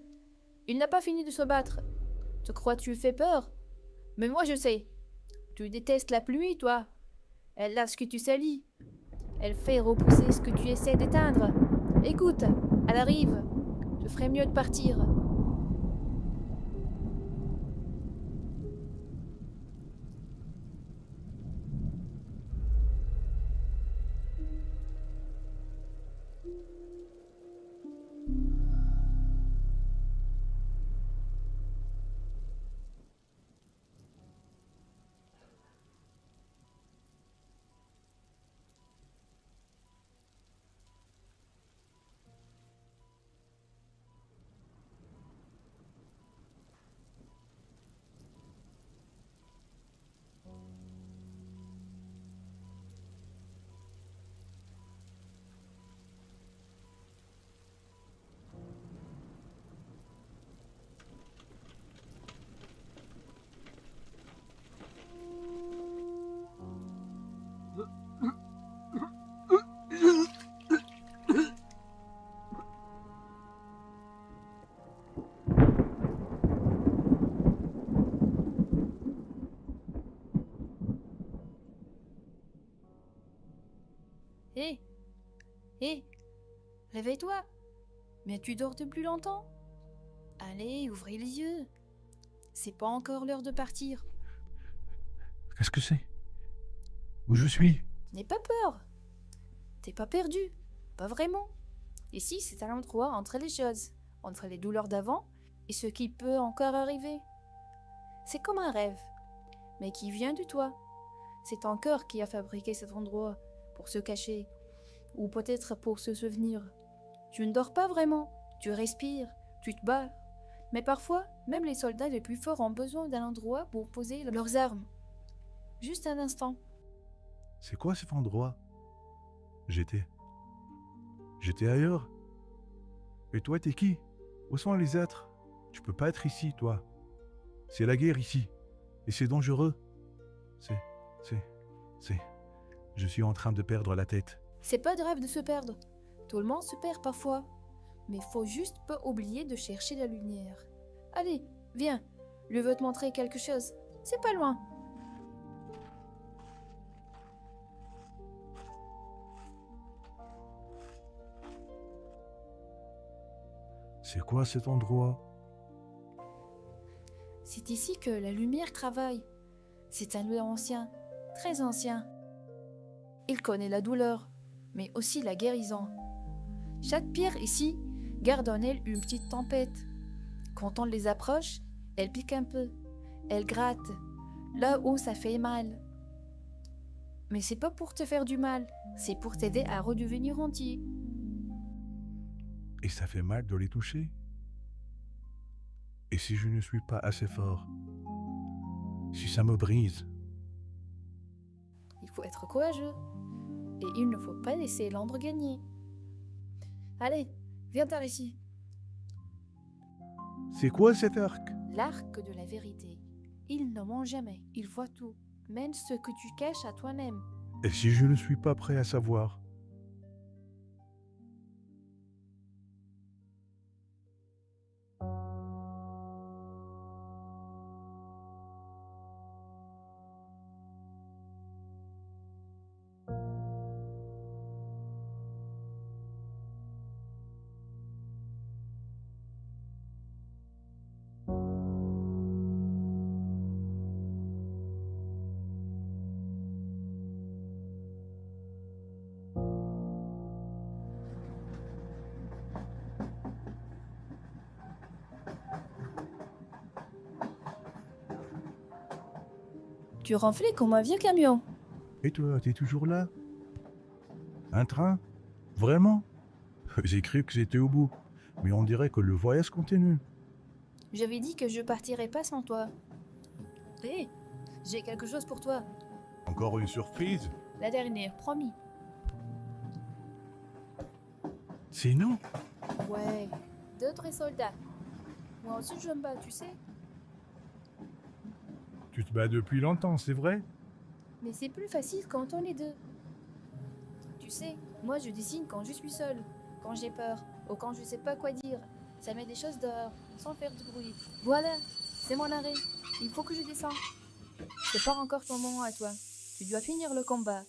Il n'a pas fini de se battre. Tu crois que tu fais peur? Mais moi je sais. Tu détestes la pluie, toi. Elle lave ce que tu salis. Elle fait repousser ce que tu essaies d'éteindre. Écoute, elle arrive. Je ferais mieux de partir. Hé, réveille-toi. Mais tu dors depuis longtemps. Allez, ouvrez les yeux. C'est pas encore l'heure de partir. Qu'est-ce que c'est? Où je suis? N'aie pas peur. T'es pas perdu. Pas vraiment. Ici, c'est un endroit entre les choses, entre les douleurs d'avant et ce qui peut encore arriver. C'est comme un rêve, mais qui vient de toi. C'est ton cœur qui a fabriqué cet endroit pour se cacher, ou peut-être pour se souvenir. Tu ne dors pas vraiment, tu respires, tu te bats. Mais parfois, même les soldats les plus forts ont besoin d'un endroit pour poser leurs armes. Juste un instant. C'est quoi cet endroit? J'étais ailleurs. Et toi, t'es qui? Où sont les êtres? Tu peux pas être ici, toi. C'est la guerre ici. Et c'est dangereux. Je suis en train de perdre la tête. C'est pas grave de se perdre. Tout le monde se perd parfois. Mais faut juste pas oublier de chercher la lumière. Allez, viens. Je veux te montrer quelque chose. C'est pas loin. C'est quoi cet endroit? C'est ici que la lumière travaille. C'est un lieu ancien, très ancien. Il connaît la douleur, mais aussi la guérison. Chaque pierre ici garde en elle une petite tempête. Quand on les approche, elles piquent un peu, elles grattent. là où ça fait mal. Mais c'est pas pour te faire du mal, c'est pour t'aider à redevenir entier. Et ça fait mal de les toucher? Et si je ne suis pas assez fort? Si ça me brise? Il faut être courageux. Et il ne faut pas laisser l'ombre gagner. Allez, viens par ici. C'est quoi cet arc? L'arc de la vérité. Il ne ment jamais, il voit tout, même ce que tu caches à toi-même. Et si je ne suis pas prêt à savoir? Tu ronflais comme un vieux camion. Et toi, t'es toujours là? Un train? Vraiment? J'ai cru que j'étais au bout, mais on dirait que le voyage continue. J'avais dit que je partirais pas sans toi. Hé, j'ai quelque chose pour toi. Encore une surprise? La dernière, promis. C'est nous? Ouais, d'autres soldats. Moi aussi je me bats, tu sais. Tu te bats depuis longtemps, c'est vrai? Mais c'est plus facile quand on est deux. Tu sais, moi je dessine quand je suis seule, quand j'ai peur, ou quand je sais pas quoi dire. Ça met des choses dehors, sans faire de bruit. Voilà, c'est mon arrêt. Il faut que je descende. C'est pas encore ton moment à toi. Tu dois finir le combat,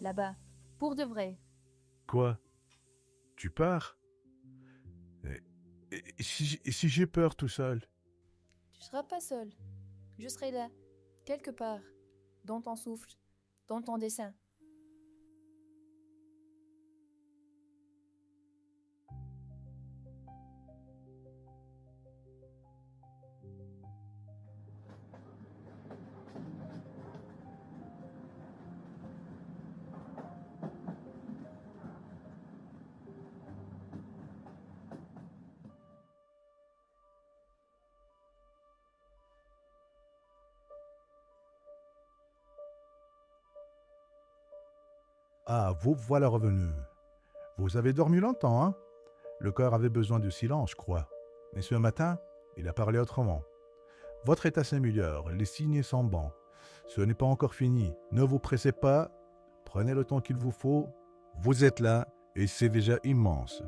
là-bas, pour de vrai. Quoi? Tu pars? Et si j'ai peur tout seul? Tu seras pas seul. Je serai là, quelque part, dans ton souffle, dans ton dessin. Ah, vous voilà revenu. Vous avez dormi longtemps, hein? Le corps avait besoin de silence, je crois. Mais ce matin, il a parlé autrement. Votre état s'améliore, les signes sont bons. Ce n'est pas encore fini. Ne vous pressez pas. Prenez le temps qu'il vous faut. Vous êtes là et c'est déjà immense.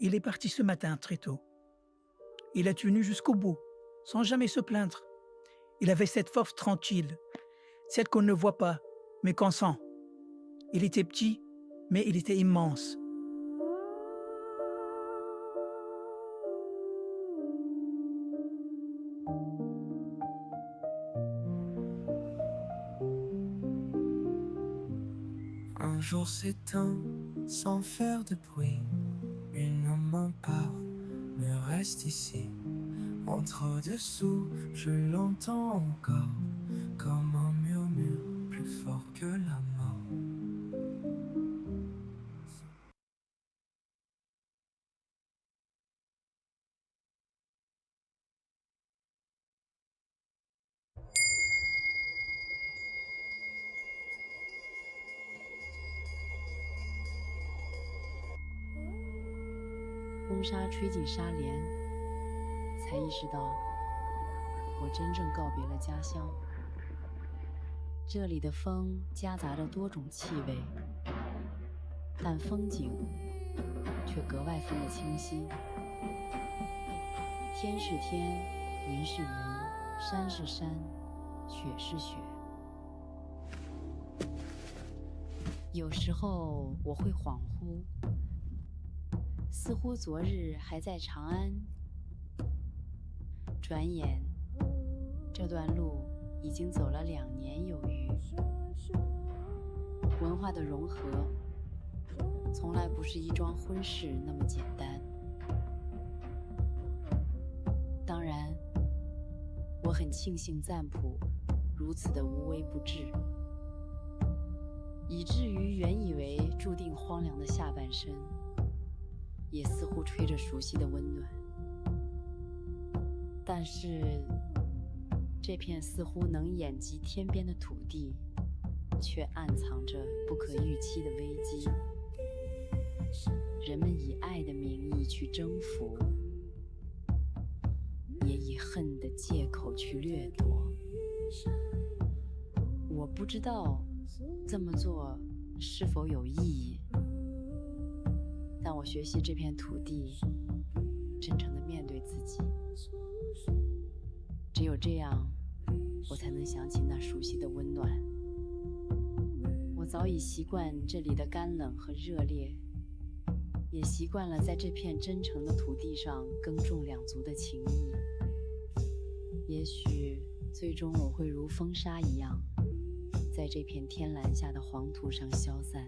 Il est parti ce matin très tôt. Il a tenu jusqu'au bout, sans jamais se plaindre. Il avait cette force tranquille, celle qu'on ne voit pas, mais qu'on sent. Il était petit, mais il était immense. Un jour s'éteint sans faire de bruit. Une main part, me reste ici. Entre dessous, je l'entends encore, comme un murmure plus fort que la mort.风沙吹进纱帘，才意识到我真正告别了家乡。这里的风夹杂着多种气味，但风景却格外分得清晰。天是天，云是云，山是山，雪是雪。有时候我会恍惚，似乎昨日还在长安，转眼这段路已经走了2年有余。文化的融合，从来不是一桩婚事那么简单。当然，我很庆幸赞普如此的无微不至，以至于原以为注定荒凉的下半生，也似乎吹着熟悉的温暖。但是，这片似乎能眼及天边的土地，却暗藏着不可预期的危机。人们以爱的名义去征服，也以恨的借口去掠夺。我不知道这么做是否有意义，但我学习这片土地，真诚地面对自己。只有这样，我才能想起那熟悉的温暖。我早已习惯这里的干冷和热烈，也习惯了在这片真诚的土地上耕种两族的情谊。也许最终我会如风沙一样，在这片天蓝下的黄土上消散。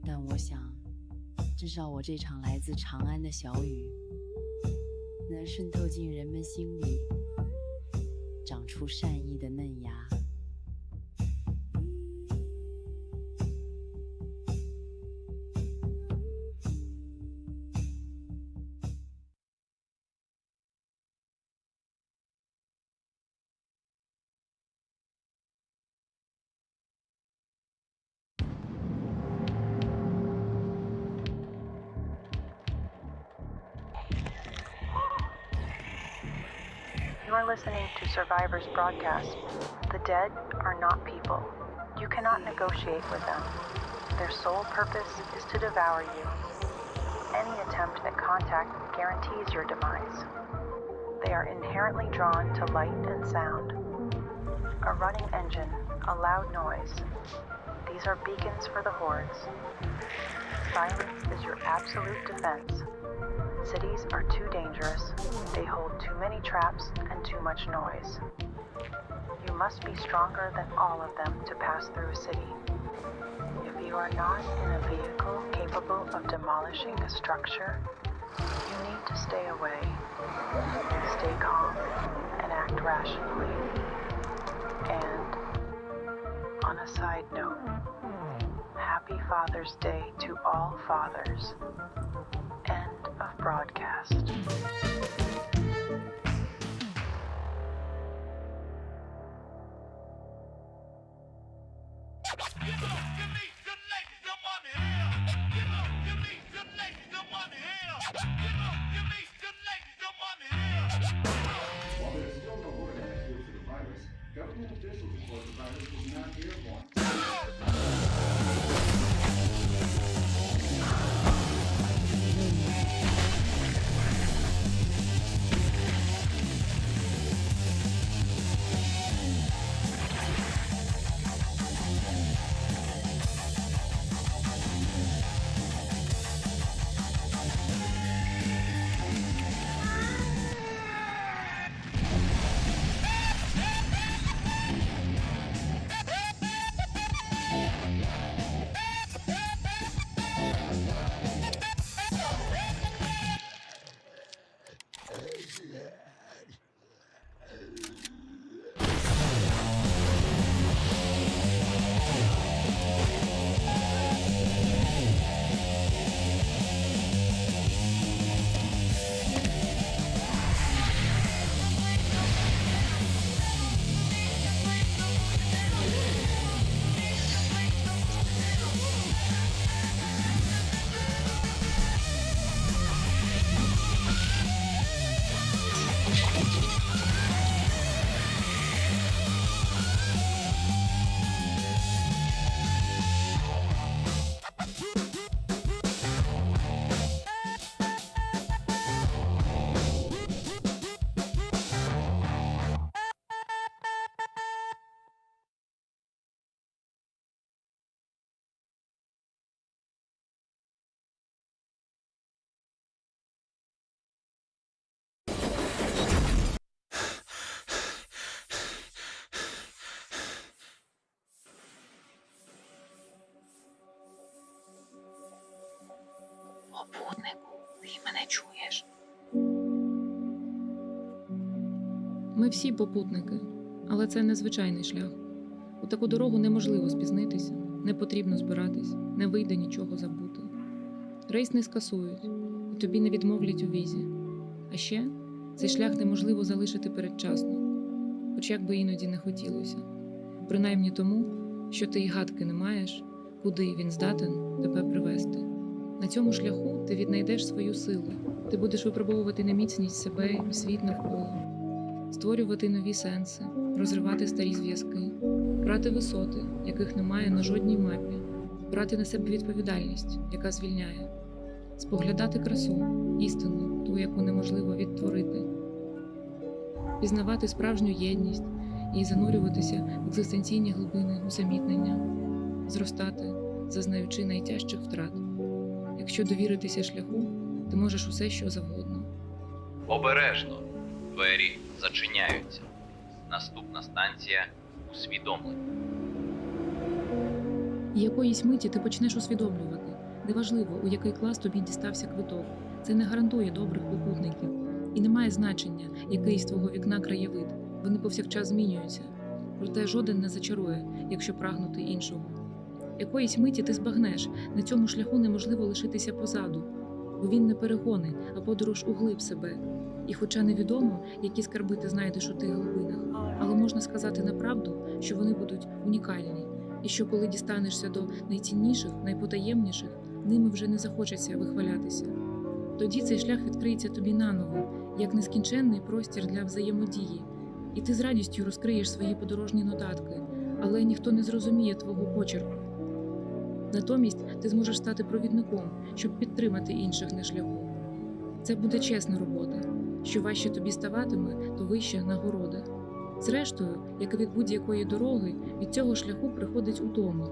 但我想，至少我这场来自长安的小雨，能渗透进人们心里，长出善意的嫩芽。You are listening to Survivor's broadcast. The dead are not people. You cannot negotiate with them. Their sole purpose is to devour you. Any attempt at contact guarantees your demise. They are inherently drawn to light and sound. A running engine, a loud noise. These are beacons for the hordes. Silence is your absolute defense. Cities are too dangerous. They hold too many traps and too much noise. You must be stronger than all of them to pass through a city. If you are not in a vehicle capable of demolishing a structure, you need to stay away. Stay calm and act rationally. And, on a side note, Happy Father's Day to all fathers. End of broadcast. While there's still no word on the cure for the virus, government officials report the virus was not airborne. Ми всі попутники, але це незвичайний шлях. У таку дорогу неможливо спізнитися, не потрібно збиратись, не вийде нічого забути. Рейс не скасують, і тобі не відмовлять у візі. А ще цей шлях неможливо залишити передчасно, хоч як би іноді не хотілося. Принаймні тому, що ти й гадки не маєш, куди він здатен тебе привести. На цьому шляху ти віднайдеш свою силу, ти будеш випробовувати на міцність себе і світ навколо, створювати нові сенси, розривати старі зв'язки, брати висоти, яких немає на жодній мапі, брати на себе відповідальність, яка звільняє, споглядати красу, істину, ту, яку неможливо відтворити, пізнавати справжню єдність і занурюватися в екзистенційні глибини усамітнення, зростати, зазнаючи найтяжчих втрат. Якщо довіритися шляху, ти можеш усе, що завгодно. Обережно. Двері зачиняються. Наступна станція – усвідомлення. І якоїсь миті ти почнеш усвідомлювати. Неважливо, у який клас тобі дістався квиток. Це не гарантує добрих попутників. І не має значення, який з твого вікна краєвид. Вони повсякчас змінюються. Проте жоден не зачарує, якщо прагнути іншого. Якоїсь миті ти збагнеш, на цьому шляху неможливо лишитися позаду. Бо він не перегони, а подорож у глиб себе. І хоча невідомо, які скарби ти знайдеш у тих глибинах, але можна сказати направду, що вони будуть унікальні. І що коли дістанешся до найцінніших, найпотаємніших, ними вже не захочеться вихвалятися. Тоді цей шлях відкриється тобі наново, як нескінченний простір для взаємодії. І ти з радістю розкриєш свої подорожні нотатки, але ніхто не зрозуміє твого почерку. Натомість ти зможеш стати провідником, щоб підтримати інших на шляху. Це буде чесна робота. Що важче тобі ставатиме, то вища нагорода. Зрештою, як і від будь-якої дороги, від цього шляху приходить утома.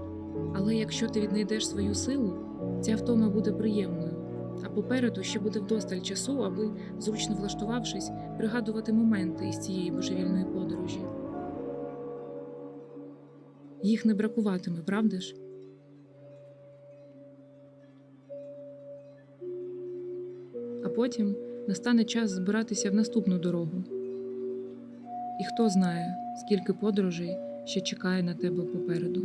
Але якщо ти віднайдеш свою силу, ця втома буде приємною. А попереду ще буде вдосталь часу, аби, зручно влаштувавшись, пригадувати моменти із цієї божевільної подорожі. Їх не бракуватиме, правда ж? А потім настане час збиратися в наступну дорогу. І хто знає, скільки подорожей ще чекає на тебе попереду.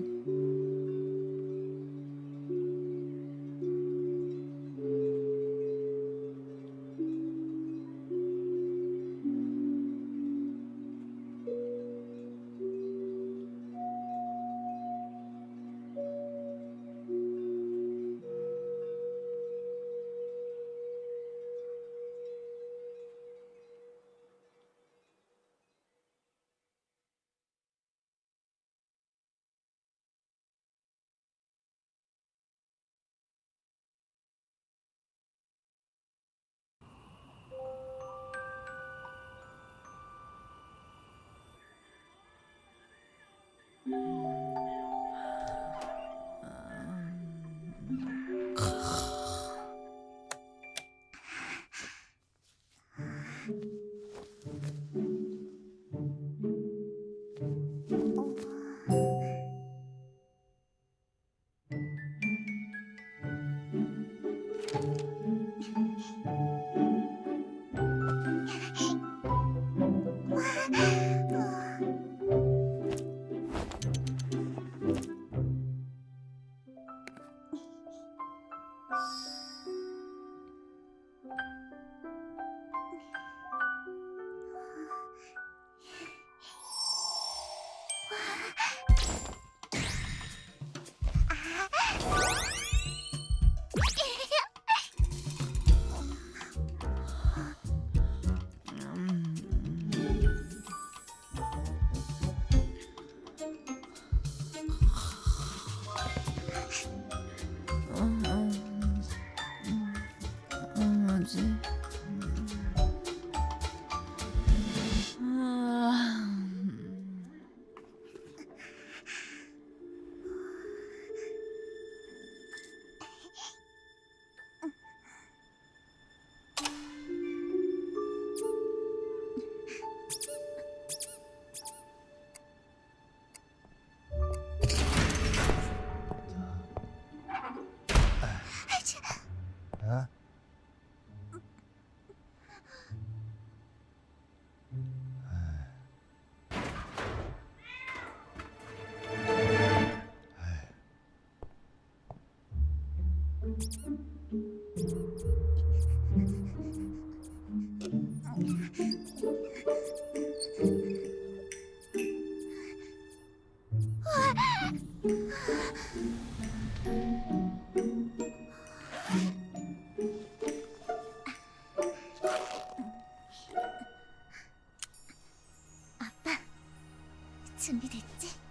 준비됐지?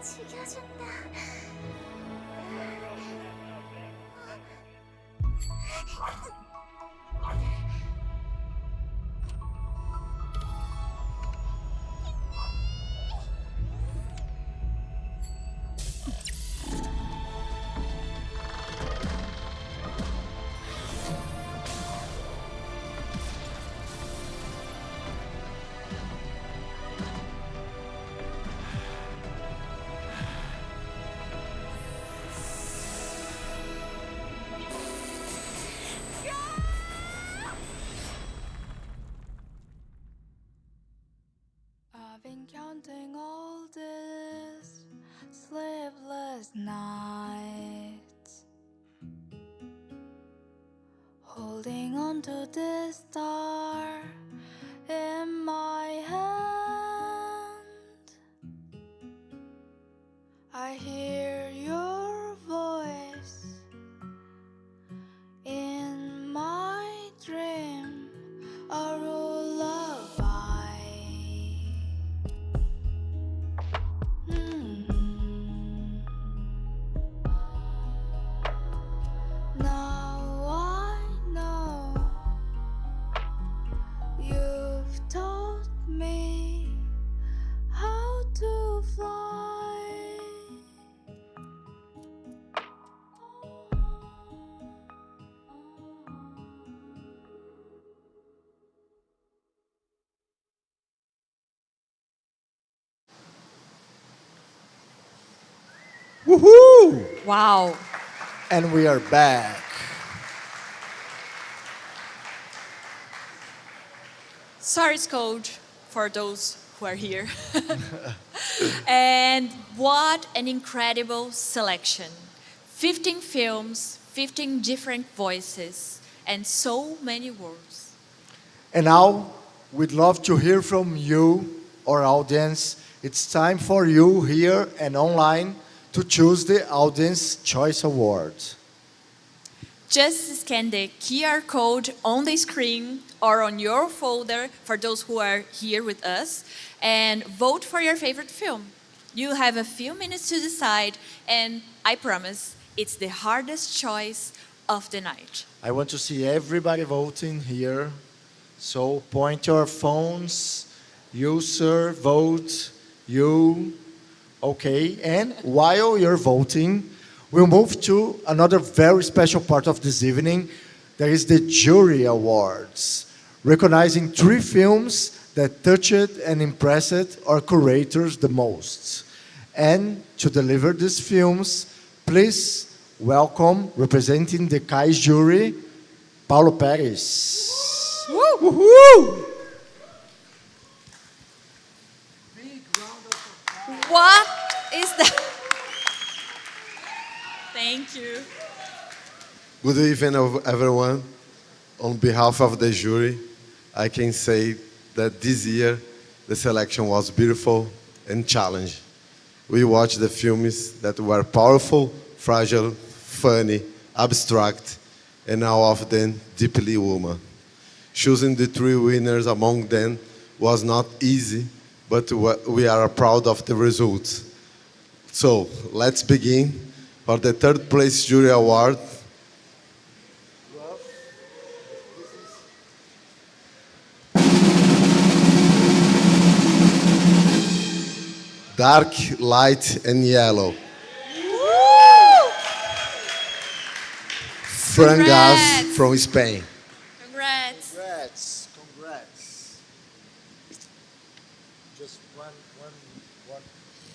죽여준다. I've been counting all these sleepless nights, holding on to this star in my hand. I hear your voice in my dream, a lullaby. Now I know you've taught me how to fly. Woohoo! Wow. And we are back. Source code for those who are here. And what an incredible selection. 15 films, 15 different voices, and so many words. And now, we'd love to hear from you, our audience. It's time for you here and online to choose the Audience Choice Award. Just scan the QR code on the screen or on your folder for those who are here with us and vote for your favorite film. You have a few minutes to decide, and I promise it's the hardest choice of the night. I want to see everybody voting here. So point your phones. You, sir, vote. You. Okay, and while you're voting, We'll move to another very special part of this evening. There is the Jury Awards, recognizing 3 films that touched and impressed our curators the most. And to deliver these films, please welcome, representing the CAIS jury, Paulo Pérez. Woo! What is that? Thank you. Good evening, everyone. On behalf of the jury, I can say that this year the selection was beautiful and challenging. We watched the films that were powerful, fragile, funny, abstract, and all of them deeply human. Choosing the 3 winners among them was not easy, but we are proud of the results. So let's begin. For the 3rd place jury award, Dark, Light, and Yellow. Frangas from Spain. Congrats. Congrats. Just one.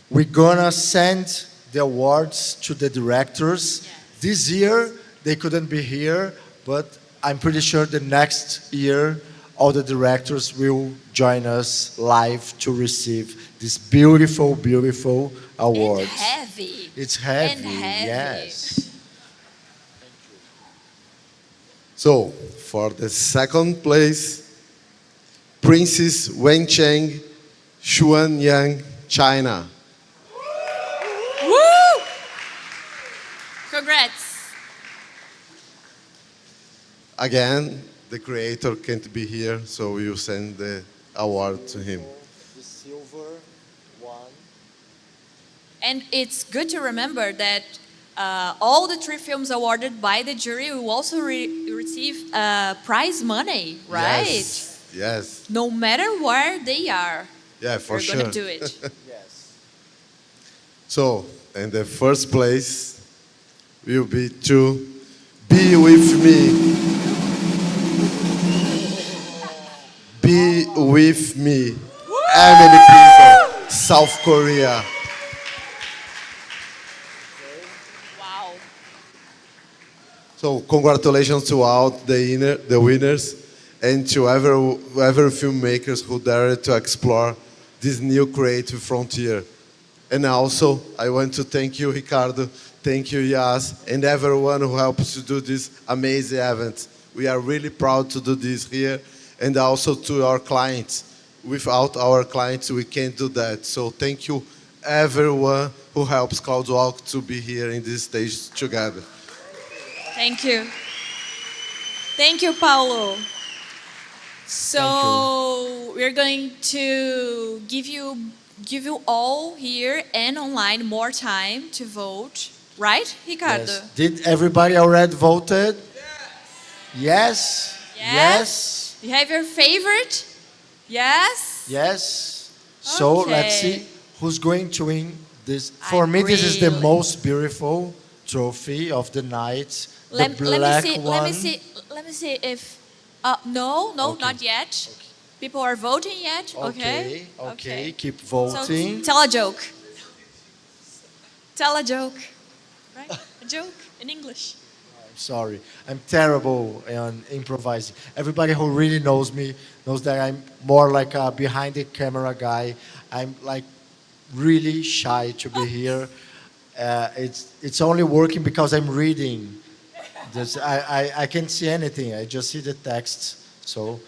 We're gonna send the awards to the directors. Yes. This year, they couldn't be here, but I'm pretty sure the next year, all the directors will join us live to receive this beautiful, beautiful awards. And heavy. It's heavy, And heavy. yes. So, for the 2nd place, Princess Wencheng, Xuanyang, China. Woo! Congrats. Again, the creator can't be here, so we will send the award to him. The silver one. And it's good to remember that all the 3 films awarded by the jury will also receive prize money, right? Yes. No matter where they are. Yeah, for sure. We're going to do it. Yes. So, in the 1st place will be to Be With Me. Be With Me. Emily Prison, South Korea. Wow. So congratulations to all the winners and to every filmmakers who dared to explore this new creative frontier. And also, I want to thank you, Ricardo, thank you, Yas, and everyone who helps to do this amazing event. We are really proud to do this here, and also to our clients. Without our clients, we can't do that. So thank you, everyone who helps CloudWalk to be here in this stage together. Thank you. Thank you, Paulo. So we're going to give you all here and online more time to vote, right, Ricardo? Yes. Did everybody already voted? Yes. Yes. You have your favorite? Yes. Yes. So Okay. let's see who's going to win this. For me, this is the most beautiful trophy of the night. Let the me black see. one. Let me see if. No, not yet. People are voting yet. Okay. Okay. Keep voting. So tell a joke. Tell a joke. Right? A joke in English. I'm sorry. I'm terrible on improvising. Everybody who really knows me knows that I'm more like a behind the camera guy. I'm like really shy to be here. It's only working because I'm reading. I can't see anything. I just see the text. So,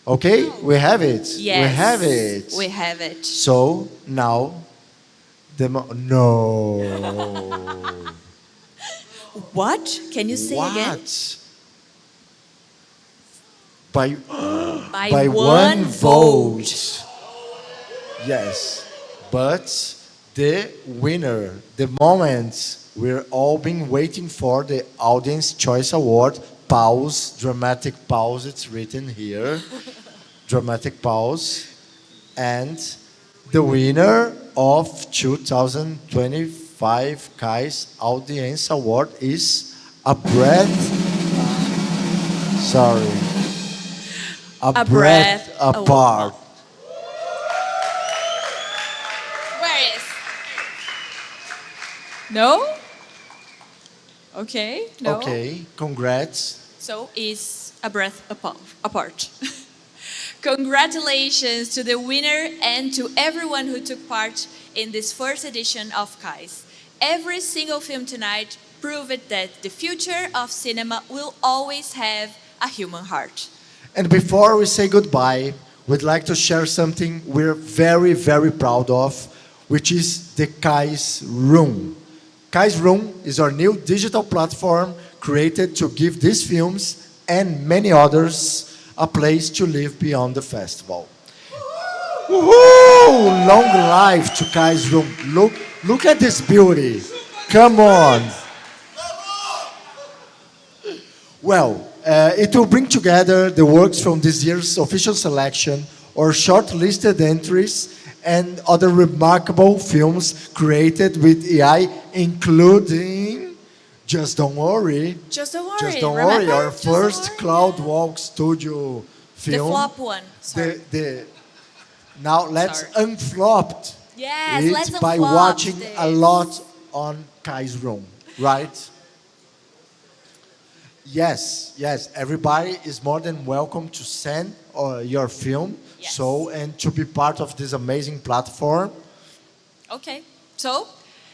okay, we have it. Yes. We have it. We have it. So now, no. What? Can you say again? By By one vote. Yes, but the winner, the moment we're all been waiting for, the Audience Choice Award, pause, dramatic pause, it's written here, dramatic pause, and the winner of 2024 2025 CAIS Audience Award is A Breath. Sorry. A Breath Apart. Where is? No? Okay, no. Okay, congrats. So is A Breath Apart. Congratulations to the winner and to everyone who took part in this first edition of CAIS. Every single film tonight proved that the future of cinema will always have a human heart. And before we say goodbye, we'd like to share something we're very, very proud of, which is the CAIS Room. CAIS Room is our new digital platform created to give these films and many others a place to live beyond the festival. Woohoo! Long life to CAIS Room. Look at this beauty. Come on. Well, it will bring together the works from this year's official selection or shortlisted entries and other remarkable films created with AI, including Just Don't Worry. Just don't worry. Just Don't Remember? Worry, our Just first Don't Worry. CloudWalk studio The film. flop one. Sorry. Now let's unflop Yes, it let's by unflop watching this. a lot on CAIS Room, right? Yes, everybody is more than welcome to send your film, and to be part of this amazing platform. Okay, so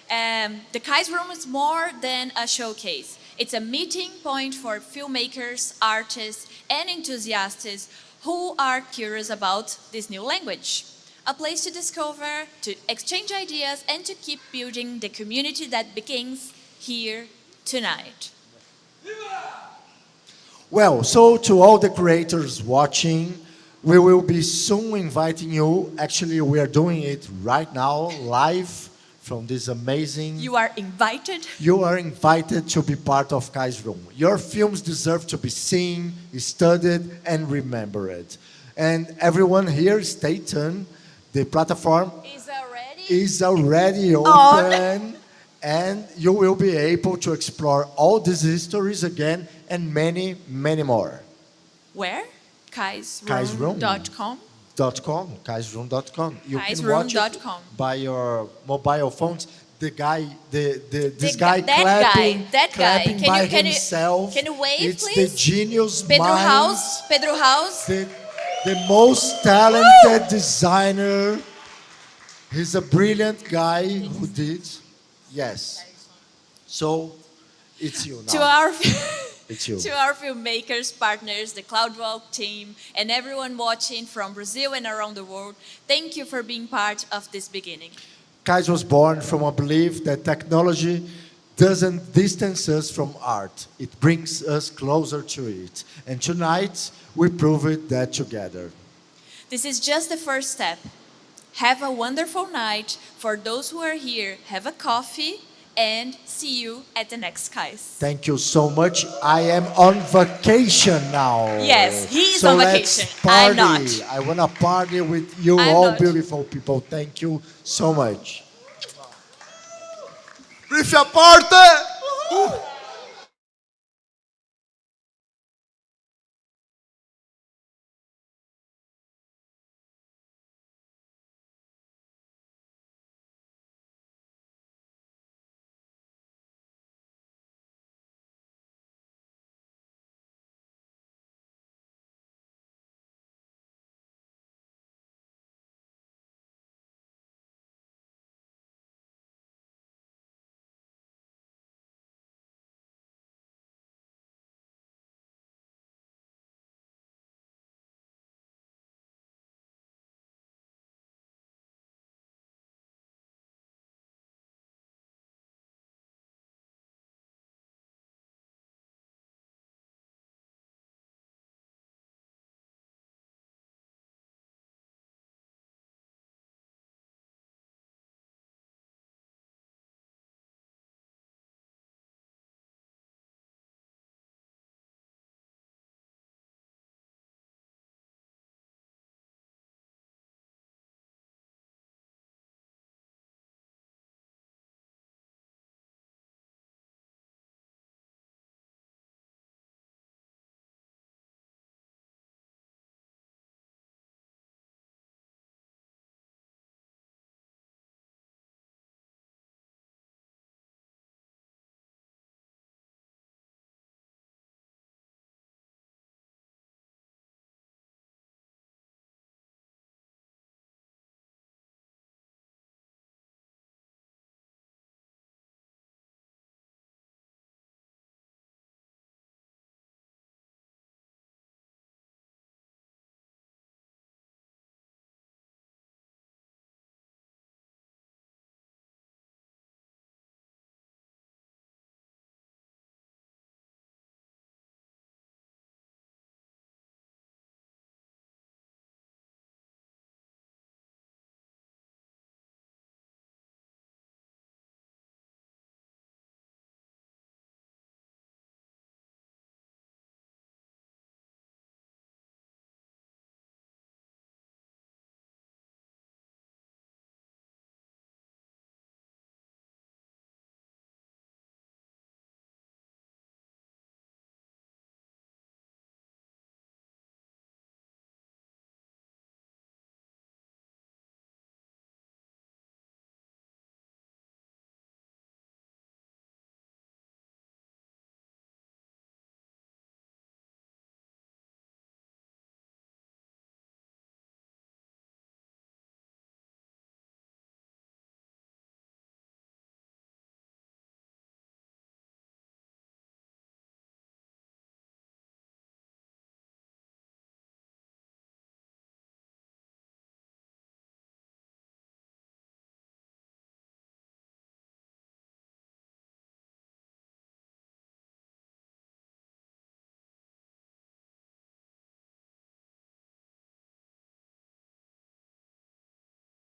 the CAIS Room is more than a showcase. It's a meeting point for filmmakers, artists, and enthusiasts who are curious about this new language. A place to discover, to exchange ideas, and to keep building the community that begins here tonight. Well, so to all the creators watching, we will be soon inviting you. Actually, we are doing it right now, live from this amazing... You are invited. You are invited to be part of CAIS Room. Your films deserve to be seen, studied, and remembered. And everyone here, stay tuned. The platform is already open, and you will be able to explore all these histories again and many, many more. Where? CAISroom.com. CAISroom.com. You can watch it CAISroom.com. by your mobile phones. The guy, this That guy. clapping by himself. Can you wave, it's please? the genius Pedro mind, House. Pedro House. the most talented designer. He's a brilliant guy who did. Yes. So it's you now. To our It's you. To our filmmakers, partners, the CloudWalk team, and everyone watching from Brazil and around the world, thank you for being part of this beginning. CAIS was born from a belief that technology doesn't distance us from art. It brings us closer to it. And tonight, we proved that together. This is just the first step. Have a wonderful night. For those who are here, have a coffee, and see you at the next CAIS. Thank you so much. I am on vacation now. Yes, he's so on let's vacation. Party. I'm not. I want to party with you I'm all not. beautiful people. Thank you so much. Brief a porta!